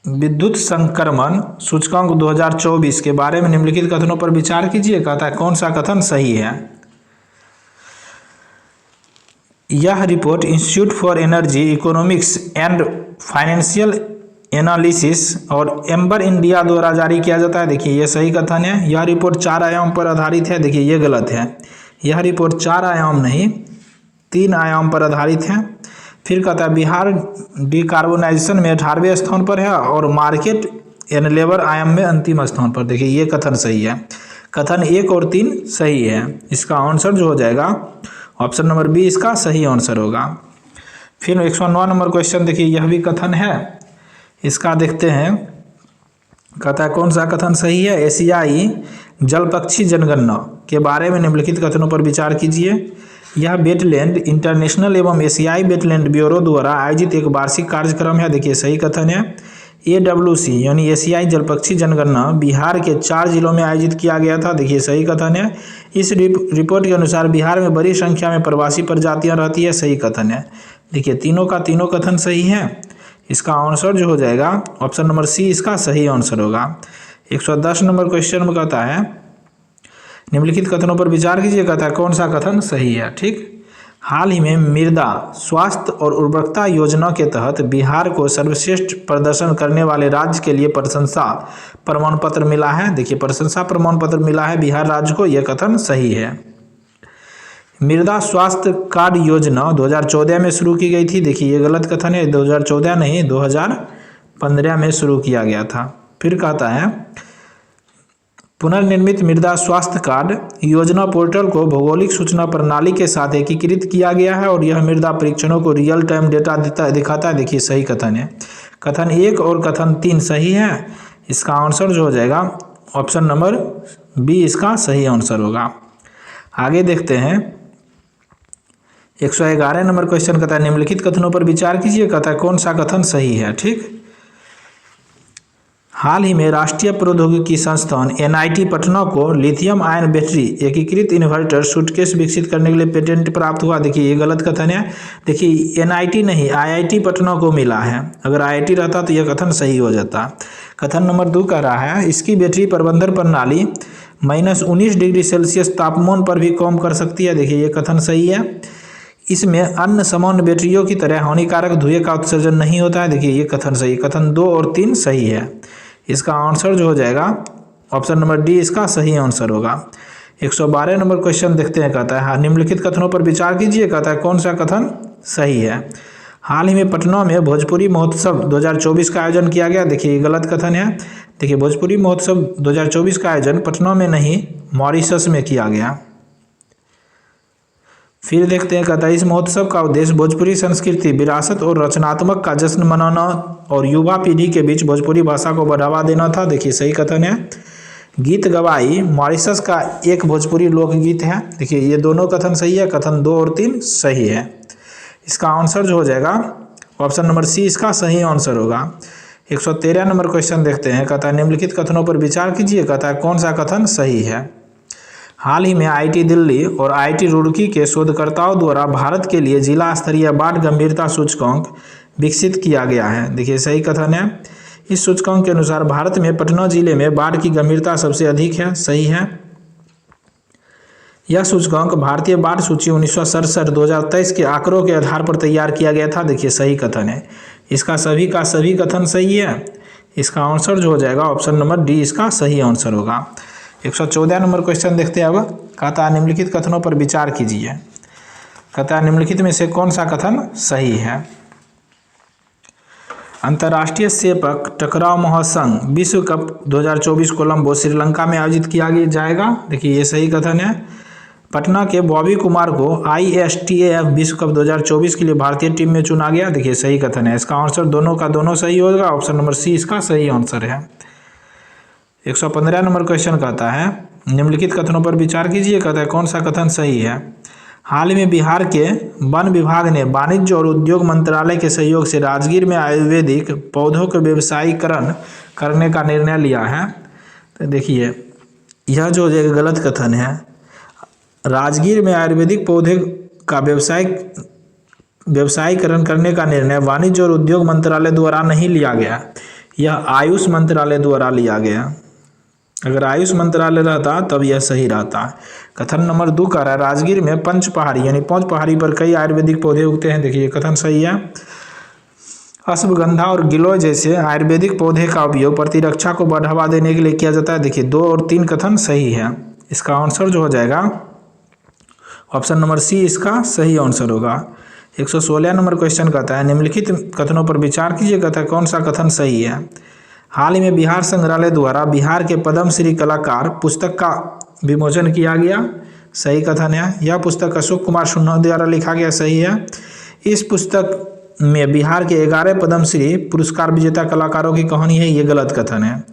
विद्युत संक्रमण सूचकांक 2024 के बारे में निम्नलिखित कथनों पर विचार कीजिए। कहता है कौन सा कथन सही है? यह report institute for energy economics and financial analysis और एम्बर इंडिया द्वारा जारी किया जाता है। देखिए यह सही कथन है। यह रिपोर्ट 4 आयाम पर आधारित है। देखिए यह गलत है। यह रिपोर्ट 4 आयाम नहीं 3 आयाम पर आधारित है। फिर कहता है बिहार डिकार्बोनाइजेशन में 18वें स्थान पर है और मार्केट एंड लेबर आयाम में अंतिम स्थान पर। देखिए ये कथन सही है। कथन 1 और 3 सही है। इसका आंसर जो हो जाएगा ऑप्शन नंबर बी इसका सही आंसर होगा। फिर 109 नंबर क्वेश्चन देखिए यह भी कथन है। इसका देखते हैं कहता है कौन सा कथन सही है? एशियाई जल पक्षी जनगणना के बारे में निम्नलिखित कथनों पर विचार कीजिए। यह वेटलैंड इंटरनेशनल एवं एशियाई वेटलैंड ब्यूरो द्वारा आयोजित एक वार्षिक कार्यक्रम है। देखिए सही कथन है। AWC यानी एशियाई जलपक्षी जनगणना बिहार के 4 जिलों में आयोजित किया गया था। देखिए सही कथन है। इस रिपोर्ट के अनुसार बिहार में बड़ी संख्या में प्रवासी प्रजातियां रहती है, सही कथन है। देखिए तीनों का तीनों कथन सही है। इसका आंसर जो हो जाएगा ऑप्शन नंबर सी इसका सही आंसर होगा। 110 नंबर क्वेश्चन में कहता है निम्नलिखित कथनों पर विचार कीजिए, कहता है कौन सा कथन सही है। ठीक, हाल ही में मृदा स्वास्थ्य और उर्वरकता योजना के तहत बिहार को सर्वश्रेष्ठ प्रदर्शन करने वाले राज्य के लिए प्रशंसा प्रमाण पत्र मिला है। देखिए प्रशंसा प्रमाण पत्र मिला है बिहार राज्य को, यह कथन सही है। मृदा स्वास्थ्य कार्ड योजना 2014 में शुरू की गई थी। देखिए ये गलत कथन है, 2014 नहीं 2015 में शुरू किया गया था। फिर कहता है पुनर्निर्मित मृदा स्वास्थ्य कार्ड योजना पोर्टल को भौगोलिक सूचना प्रणाली के साथ एकीकृत किया गया है और यह मृदा परीक्षणों को रियल टाइम डेटा दिखाता है। देखिए सही कथन है। कथन 1 और कथन 3 सही है। इसका आंसर जो हो जाएगा ऑप्शन नंबर बी इसका सही आंसर होगा। आगे देखते हैं 111 नंबर क्वेश्चन कहता है निम्नलिखित कथनों पर विचार कीजिए, कहता है कौन सा कथन सही है। ठीक, हाल ही में राष्ट्रीय प्रौद्योगिकी संस्थान NIT पटना को लिथियम आयन बैटरी एकीकृत इन्वर्टर सूटकेस विकसित करने के लिए पेटेंट प्राप्त हुआ। देखिए ये गलत कथन है। देखिए NIT नहीं IIT पटना को मिला है, अगर IIT रहता तो यह कथन सही हो जाता। कथन नंबर 2 कह रहा है इसकी बैटरी प्रबंधन प्रणाली -19 डिग्री सेल्सियस तापमान पर भी काम कर सकती है। देखिए ये कथन सही है। इसमें अन्य सामान्य बैटरियों की तरह हानिकारक धुएं का उत्सर्जन नहीं होता है। देखिए ये कथन सही, कथन 2 और 3 सही है। इसका आंसर जो हो जाएगा ऑप्शन नंबर डी इसका सही आंसर होगा। 112 नंबर क्वेश्चन देखते हैं, कहता है निम्नलिखित कथनों पर विचार कीजिए, कहता है कौन सा कथन सही है। हाल ही में पटना में भोजपुरी महोत्सव 2024 का आयोजन किया गया। देखिए ये गलत कथन है। देखिए भोजपुरी महोत्सव 2024 का आयोजन पटना में नहीं मॉरिशस में किया गया। फिर देखते हैं, कहता है इस महोत्सव का उद्देश्य भोजपुरी संस्कृति विरासत और रचनात्मक का जश्न मनाना और युवा पीढ़ी के बीच भोजपुरी भाषा को बढ़ावा देना था। देखिए सही कथन है। गीत गवाई मॉरिशस का एक भोजपुरी लोकगीत है। देखिए ये दोनों कथन सही है, कथन 2 और 3 सही है। इसका आंसर जो हो जाएगा ऑप्शन नंबर सी इसका सही आंसर होगा। 113 नंबर क्वेश्चन देखते हैं, कहता है निम्नलिखित कथनों पर विचार कीजिए, कहता है कौन सा कथन सही है। हाल ही में IIT दिल्ली और IIT रुड़की के शोधकर्ताओं द्वारा भारत के लिए जिला स्तरीय बाढ़ गंभीरता सूचकांक विकसित किया गया है। देखिए सही कथन है। इस सूचकांक के अनुसार भारत में पटना जिले में बाढ़ की गंभीरता सबसे अधिक है, सही है। यह सूचकांक भारतीय बाढ़ सूची 1967-2023 के आंकड़ों के आधार पर तैयार किया गया था। देखिए सही कथन है। इसका सभी का सभी कथन सही है। इसका आंसर जो हो जाएगा ऑप्शन नंबर डी इसका सही आंसर होगा। 114 नंबर क्वेश्चन देखते हैं अब, कहता है निम्नलिखित कथनों पर विचार कीजिए, कहता है निम्नलिखित में से कौन सा कथन सही है। अंतर्राष्ट्रीय सेपक टकराव महासंघ विश्व कप 2024 कोलंबो श्रीलंका में आयोजित किया जाएगा। देखिए ये सही कथन है। पटना के बॉबी कुमार को ISTAF विश्व कप 2024 के लिए भारतीय टीम में चुना गया। देखिए सही कथन है। इसका आंसर दोनों का दोनों सही होगा, ऑप्शन नंबर सी इसका सही आंसर है। 115 नंबर क्वेश्चन कहता है निम्नलिखित कथनों पर विचार कीजिए, कहता है कौन सा कथन सही है। हाल ही में बिहार के वन विभाग ने वाणिज्य और उद्योग मंत्रालय के सहयोग से राजगीर में आयुर्वेदिक पौधों के व्यवसायीकरण करने का निर्णय लिया है। तो देखिए यह जो एक गलत कथन है। राजगीर में आयुर्वेदिक पौधे का व्यवसायीकरण करने का निर्णय वाणिज्य और उद्योग मंत्रालय द्वारा नहीं लिया गया, यह आयुष मंत्रालय द्वारा लिया गया। अगर आयुष मंत्रालय रहता तब यह सही रहता। कथन नंबर 2 कह रहा है राजगीर में पंच पहाड़ी यानी 5 पहाड़ी पर कई आयुर्वेदिक पौधे उगते हैं। देखिए कथन सही है। अश्वगंधा और गिलोय जैसे आयुर्वेदिक पौधे का उपयोग प्रतिरक्षा को बढ़ावा देने के लिए किया जाता है। देखिए 2 और 3 कथन सही है। इसका आंसर जो हो जाएगा ऑप्शन नंबर सी इसका सही आंसर होगा। 116 नंबर क्वेश्चन कहता है निम्नलिखित कथनों पर विचार कीजिए, कहता है कौन सा कथन सही है। हाल ही में बिहार संग्रहालय द्वारा बिहार के पद्मश्री कलाकार पुस्तक का विमोचन किया गया। सही कथन है। यह पुस्तक अशोक कुमार सिन्हा द्वारा लिखा गया। सही है। इस पुस्तक में बिहार के 11 पद्मश्री पुरस्कार विजेता कलाकारों की कहानी है। ये गलत कथन है।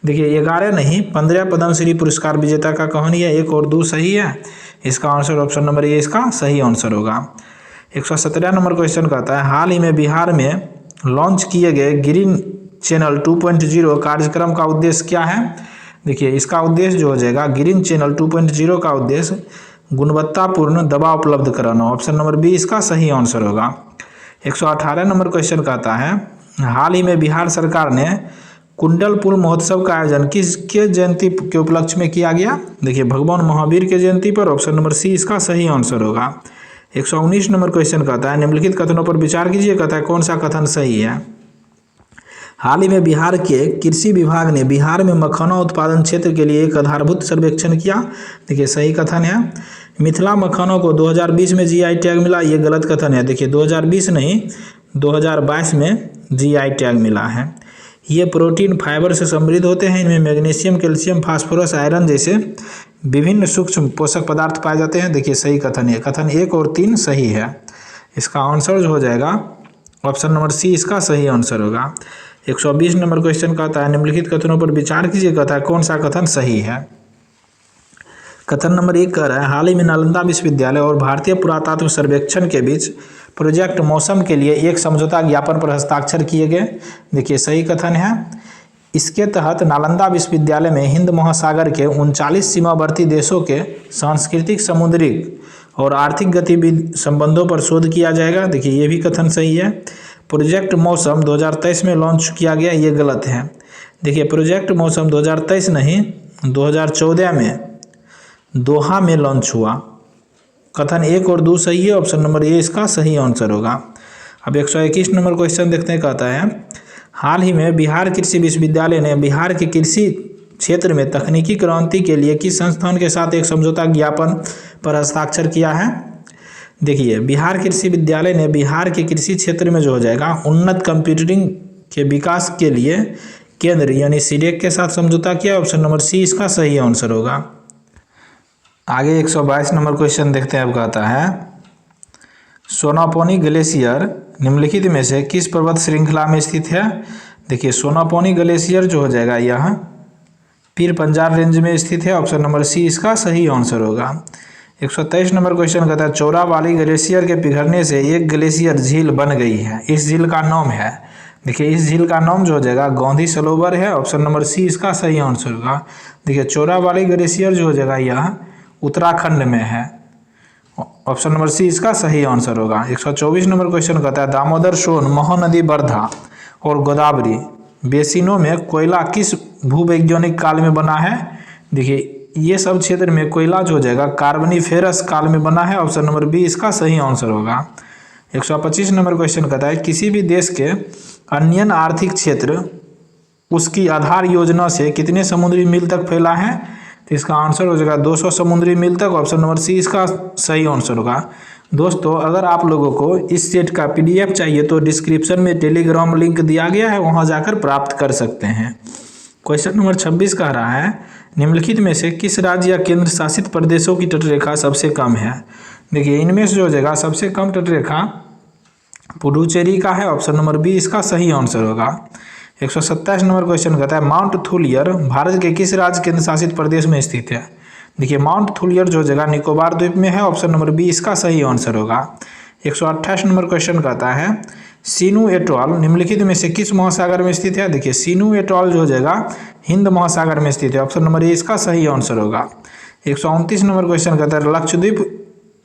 देखिए 11 नहीं 15 पद्मश्री पुरस्कार विजेता का कहानी है। 1 और 2 सही है। इसका आंसर ऑप्शन नंबर ए इसका सही आंसर होगा। 117 नंबर क्वेश्चन कहता है हाल ही में बिहार में लॉन्च किए गए ग्रीन चैनल 2.0 कार्यक्रम का उद्देश्य क्या है। देखिए इसका उद्देश्य जो हो जाएगा ग्रीन चैनल 2.0 का उद्देश्य गुणवत्तापूर्ण दवा उपलब्ध कराना। ऑप्शन नंबर बी इसका सही आंसर होगा। 118 नंबर क्वेश्चन कहता है हाल ही में बिहार सरकार ने कुंडल पुल महोत्सव का आयोजन किसके जयंती के उपलक्ष्य में किया गया? देखिए भगवान महावीर के जयंती पर। ऑप्शन नंबर सी इसका सही आंसर होगा। 119 नंबर क्वेश्चन कहता है निम्नलिखित कथनों पर विचार कीजिए, कहता है कौन सा कथन सही है? हाल ही में बिहार के कृषि विभाग ने बिहार में मखाना उत्पादन क्षेत्र के लिए एक आधारभूत सर्वेक्षण किया। देखिए सही कथन है। मिथिला मखानों को 2020 में जीआई टैग मिला, ये गलत कथन है। देखिए 2020 नहीं 2022 में जीआई टैग मिला है। ये प्रोटीन फाइबर से समृद्ध होते हैं, इनमें मैग्नीशियम, कैल्शियम, फास्फोरस, आयरन जैसे विभिन्न सूक्ष्म पोषक पदार्थ पाए जाते हैं। देखिए सही कथन है, कथन 1 और 3 सही है। इसका आंसर जो हो जाएगा ऑप्शन नंबर सी इसका सही आंसर होगा। 120 नंबर क्वेश्चन कहता है निम्नलिखित कथनों पर विचार कीजिए, कहता है कौन सा कथन सही है? कथन नंबर 1 कह रहा है हाल ही में नालंदा विश्वविद्यालय और भारतीय पुरातत्व सर्वेक्षण के बीच प्रोजेक्ट मौसम के लिए एक समझौता ज्ञापन पर हस्ताक्षर किए गए। देखिए सही कथन है। इसके तहत नालंदा विश्वविद्यालय में हिंद महासागर के 39 सीमावर्ती देशों के सांस्कृतिक, समुद्री और आर्थिक गतिविधि संबंधों पर शोध किया जाएगा। देखिए ये भी कथन सही है। प्रोजेक्ट मौसम 2023 में लॉन्च किया गया, ये गलत है। देखिए प्रोजेक्ट मौसम 2023 नहीं 2014 में दोहा में लॉन्च हुआ। कथन 1 और 2 सही है। ऑप्शन नंबर ए इसका सही आंसर होगा। अब 121 नंबर क्वेश्चन देखते हैं, कहता है हाल ही में बिहार कृषि विश्वविद्यालय ने बिहार के कृषि क्षेत्र में तकनीकी क्रांति के लिए किस संस्थान के साथ एक समझौता ज्ञापन पर हस्ताक्षर किया है? देखिए बिहार कृषि विद्यालय ने बिहार के कृषि क्षेत्र में जो हो जाएगा उन्नत कंप्यूटिंग के विकास के लिए केंद्र यानी सीडेक के साथ समझौता किया। ऑप्शन नंबर सी इसका सही आंसर होगा। आगे 122 नंबर क्वेश्चन देखते हैं। अब कहता है सोनापोनी ग्लेशियर निम्नलिखित में से किस पर्वत श्रृंखला में स्थित है? देखिए सोनापोनी ग्लेशियर जो हो जाएगा यह पीर पंजाब रेंज में स्थित है। ऑप्शन नंबर सी इसका सही आंसर होगा। 123 नंबर क्वेश्चन कहता है चौराबाली ग्लेशियर के पिघलने से एक ग्लेशियर झील बन गई है, इस झील का नाम है? देखिए इस झील का नाम जो हो जाएगा गोंधी सरोवर है। ऑप्शन नंबर सी इसका सही आंसर होगा। देखिए चौराबाली ग्लेशियर जो हो जाएगा यह उत्तराखंड में है। ऑप्शन नंबर सी इसका सही आंसर होगा। 124 नंबर क्वेश्चन कहता है दामोदर, सोन, महानदी, वर्धा और गोदावरी बेसिनों में कोयला किस भूवैज्ञानिक काल में बना है? देखिए ये सब क्षेत्र में कोयला जो हो जाएगा कार्बोनिफेरस काल में बना है। ऑप्शन नंबर बी इसका सही आंसर होगा। 125 नंबर क्वेश्चन कहता है किसी भी देश के अन्य आर्थिक क्षेत्र उसकी आधार योजना से कितने समुद्री मील तक फैला है? तो इसका आंसर हो जाएगा 200 समुद्री मील तक। ऑप्शन नंबर सी इसका सही आंसर होगा। दोस्तों अगर आप लोगों को इस सेट का पीडीएफ चाहिए तो डिस्क्रिप्शन में टेलीग्राम लिंक दिया गया है, वहां जाकर प्राप्त कर सकते हैं। क्वेश्चन नंबर 26 कह रहा है निम्नलिखित में से किस राज्य या केंद्र शासित प्रदेशों की तटरेखा सबसे कम है? देखिए इनमें से जो हो जाएगा सबसे कम तटरेखा पुडुचेरी का है। ऑप्शन नंबर बी इसका सही आंसर होगा। 127 नंबर क्वेश्चन कहता है माउंट थुलियर भारत के किस राज्य केंद्र शासित प्रदेश में स्थित है? देखिए माउंट थुलियर जो जगह निकोबार द्वीप में है। ऑप्शन नंबर बी इसका सही आंसर होगा। 128 नंबर क्वेश्चन कहता है सीनू एटॉल निम्नलिखित में से किस महासागर में स्थित है? देखिए सीनू एटॉल जो हो जाएगा हिंद महासागर में स्थित है। ऑप्शन नंबर ए इसका सही आंसर होगा। 129 नंबर क्वेश्चन कहता है लक्षद्वीप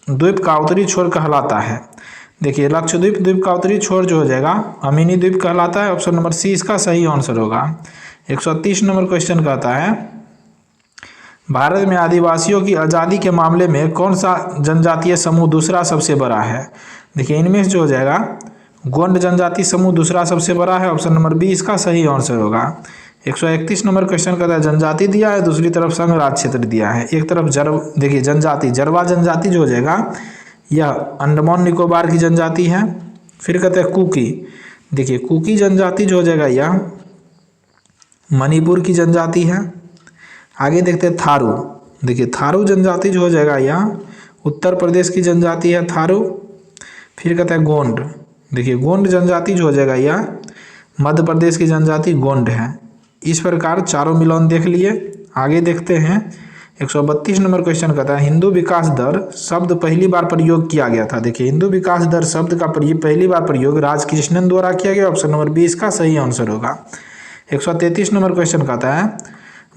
द्वीप का उत्तरी छोर कहलाता है? देखिए लक्षद्वीप द्वीप का उत्तरी छोर जो हो जाएगा अमीनी द्वीप कहलाता है। ऑप्शन नंबर सी इसका सही आंसर होगा। 130 नंबर क्वेश्चन कहता है भारत में आदिवासियों की आज़ादी के मामले में कौन सा जनजातीय समूह दूसरा सबसे बड़ा है? देखिए इनमें से जो हो जाएगा गोंड जनजाति समूह दूसरा सबसे बड़ा है। ऑप्शन नंबर बी इसका सही आंसर होगा। 131 नंबर क्वेश्चन कहता है जनजाति दिया है, दूसरी तरफ संघ राज क्षेत्र दिया है। एक तरफ देखिए जनजाति जरवा जनजाति जो हो जाएगा यह अंडमान निकोबार की जनजाति है। फिर कहते हैं कुकी, देखिए कुकी जनजाति जो हो जाएगा यह मणिपुर की जनजाति है। आगे देखते हैं थारू, देखिए थारू जनजाति जो हो जाएगा यह उत्तर प्रदेश की जनजाति है थारू। फिर कहते हैं गोंड, देखिए गोंड जनजाति जो हो जाएगा यह मध्य प्रदेश की जनजाति गोंड है। इस प्रकार चारों मिलान देख लिए। आगे देखते हैं 132 नंबर क्वेश्चन कहता है हिंदू विकास दर शब्द पहली बार प्रयोग किया गया था? देखिए हिंदू विकास दर शब्द का पहली बार प्रयोग राजकृष्णन द्वारा किया गया। ऑप्शन नंबर बी इसका सही आंसर होगा। 133 नंबर क्वेश्चन कहता है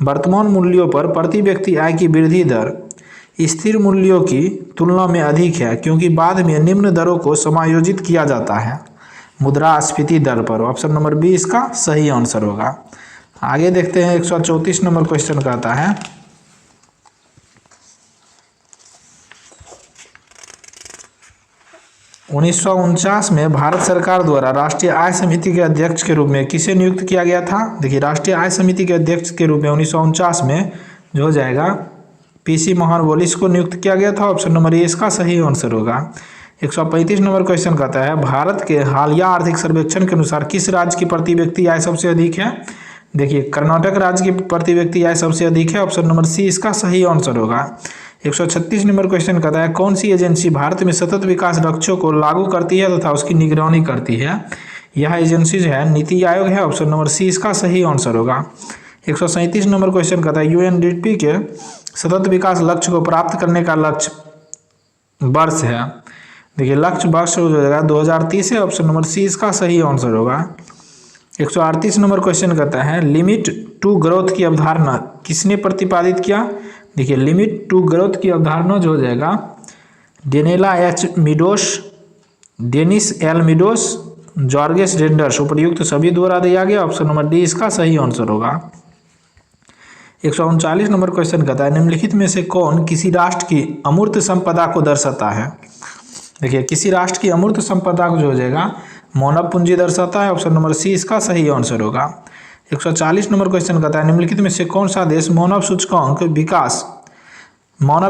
वर्तमान मूल्यों पर प्रति व्यक्ति आय की वृद्धि दर स्थिर मूल्यों की तुलना में अधिक है क्योंकि बाद में निम्न दरों को समायोजित किया जाता है मुद्रास्फीति दर पर। ऑप्शन नंबर बी इसका सही आंसर होगा। आगे देखते हैं 134 नंबर क्वेश्चन कहता है 1949 में भारत सरकार द्वारा राष्ट्रीय आय समिति के अध्यक्ष के रूप में किसे नियुक्त किया गया था। देखिए राष्ट्रीय आय समिति के अध्यक्ष के रूप में 1949 में जो हो जाएगा पीसी महालनोबिस को नियुक्त किया गया था। ऑप्शन नंबर ए इसका सही आंसर होगा। 135 नंबर क्वेश्चन कहता है भारत के हालिया आर्थिक सर्वेक्षण के अनुसार किस राज्य की प्रति व्यक्ति आय सबसे अधिक है। देखिए कर्नाटक राज्य की प्रति व्यक्ति आय सबसे अधिक है। ऑप्शन नंबर सी इसका सही आंसर होगा। 136 नंबर क्वेश्चन कहता है कौन सी एजेंसी भारत में सतत विकास लक्ष्यों को लागू करती है तथा उसकी निगरानी करती है। यह एजेंसी जो है नीति आयोग है। ऑप्शन नंबर सी इसका सही आंसर होगा। 137 नंबर क्वेश्चन कहता है यूएनडीपी के सतत विकास लक्ष्य को प्राप्त करने का लक्ष्य वर्ष है। देखिए लक्ष्य वर्ष हो जाएगा 2030 है। ऑप्शन नंबर सी इसका सही आंसर होगा। 138 नंबर क्वेश्चन कहता है लिमिट टू ग्रोथ की अवधारणा किसने प्रतिपादित किया। देखिए लिमिट टू ग्रोथ की अवधारणा जो हो जाएगा Donella H Meadows, Dennis L Meadows, Jorgen Randers उपर्युक्त सभी द्वारा दिया गया। ऑप्शन नंबर डी इसका सही आंसर होगा। 139 नंबर क्वेश्चन कहता है निम्नलिखित में से कौन किसी राष्ट्र की अमूर्त संपदा को दर्शाता है। देखिए किसी राष्ट्र की अमूर्त संपदा को जो हो जाएगा मानव पूंजी दर्शाता है। ऑप्शन नंबर सी इसका सही आंसर होगा। 140 नंबर क्वेश्चन कहता है निम्नलिखित में से कौन सा देश मानव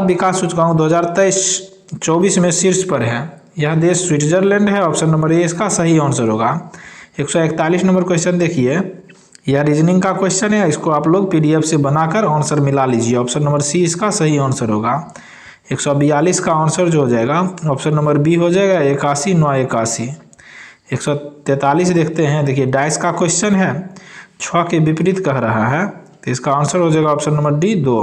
विकास सूचकांक 2023-24 में शीर्ष पर है। यह देश स्विट्जरलैंड है। ऑप्शन नंबर ए इसका सही आंसर होगा। 141 नंबर क्वेश्चन देखिए यह रीजनिंग का क्वेश्चन है, इसको आप लोग पीडीएफ से बनाकर आंसर मिला लीजिए। ऑप्शन नंबर सी इसका सही आंसर होगा। 142 का आंसर जो हो जाएगा ऑप्शन नंबर बी हो जाएगा 81 9 81। 143 देखते हैं। देखिए डाइस का क्वेश्चन है, 6 के विपरीत कह रहा है तो इसका आंसर हो जाएगा ऑप्शन नंबर डी 2।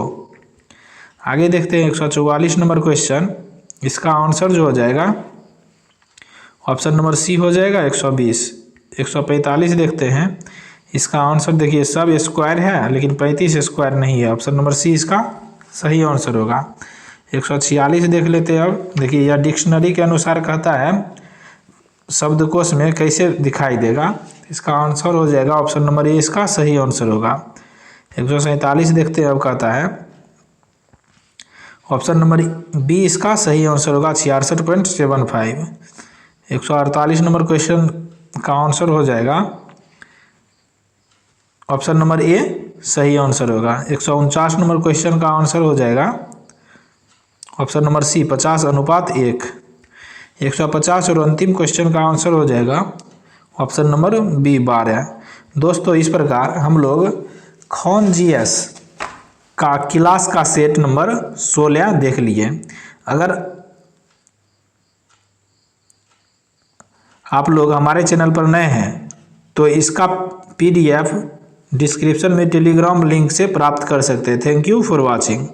आगे देखते हैं 144 नंबर क्वेश्चन, इसका आंसर जो हो जाएगा ऑप्शन नंबर सी हो जाएगा 120। 145 देखते हैं, इसका आंसर देखिए सब स्क्वायर है लेकिन 35 स्क्वायर नहीं है। ऑप्शन नंबर सी इसका सही आंसर होगा। 146 देख लेते हैं। अब देखिए यह डिक्शनरी के अनुसार कहता है शब्दकोश में कैसे दिखाई देगा, इसका आंसर हो जाएगा ऑप्शन नंबर ए इसका सही आंसर होगा। 147 देखते हैं। अब कहता है ऑप्शन नंबर बी इसका सही आंसर होगा 66.75। 148 नंबर क्वेश्चन का आंसर हो जाएगा ऑप्शन नंबर ए सही आंसर होगा। 149 नंबर क्वेश्चन का आंसर हो जाएगा ऑप्शन नंबर सी 50:1। 150 और अंतिम क्वेश्चन का आंसर हो जाएगा ऑप्शन नंबर बी 12। दोस्तों इस प्रकार हम लोग खौन जीएस का क्लास का सेट नंबर 16 देख लिए। अगर आप लोग हमारे चैनल पर नए हैं तो इसका पीडीएफ डिस्क्रिप्शन में टेलीग्राम लिंक से प्राप्त कर सकते हैं। Thank you for watching.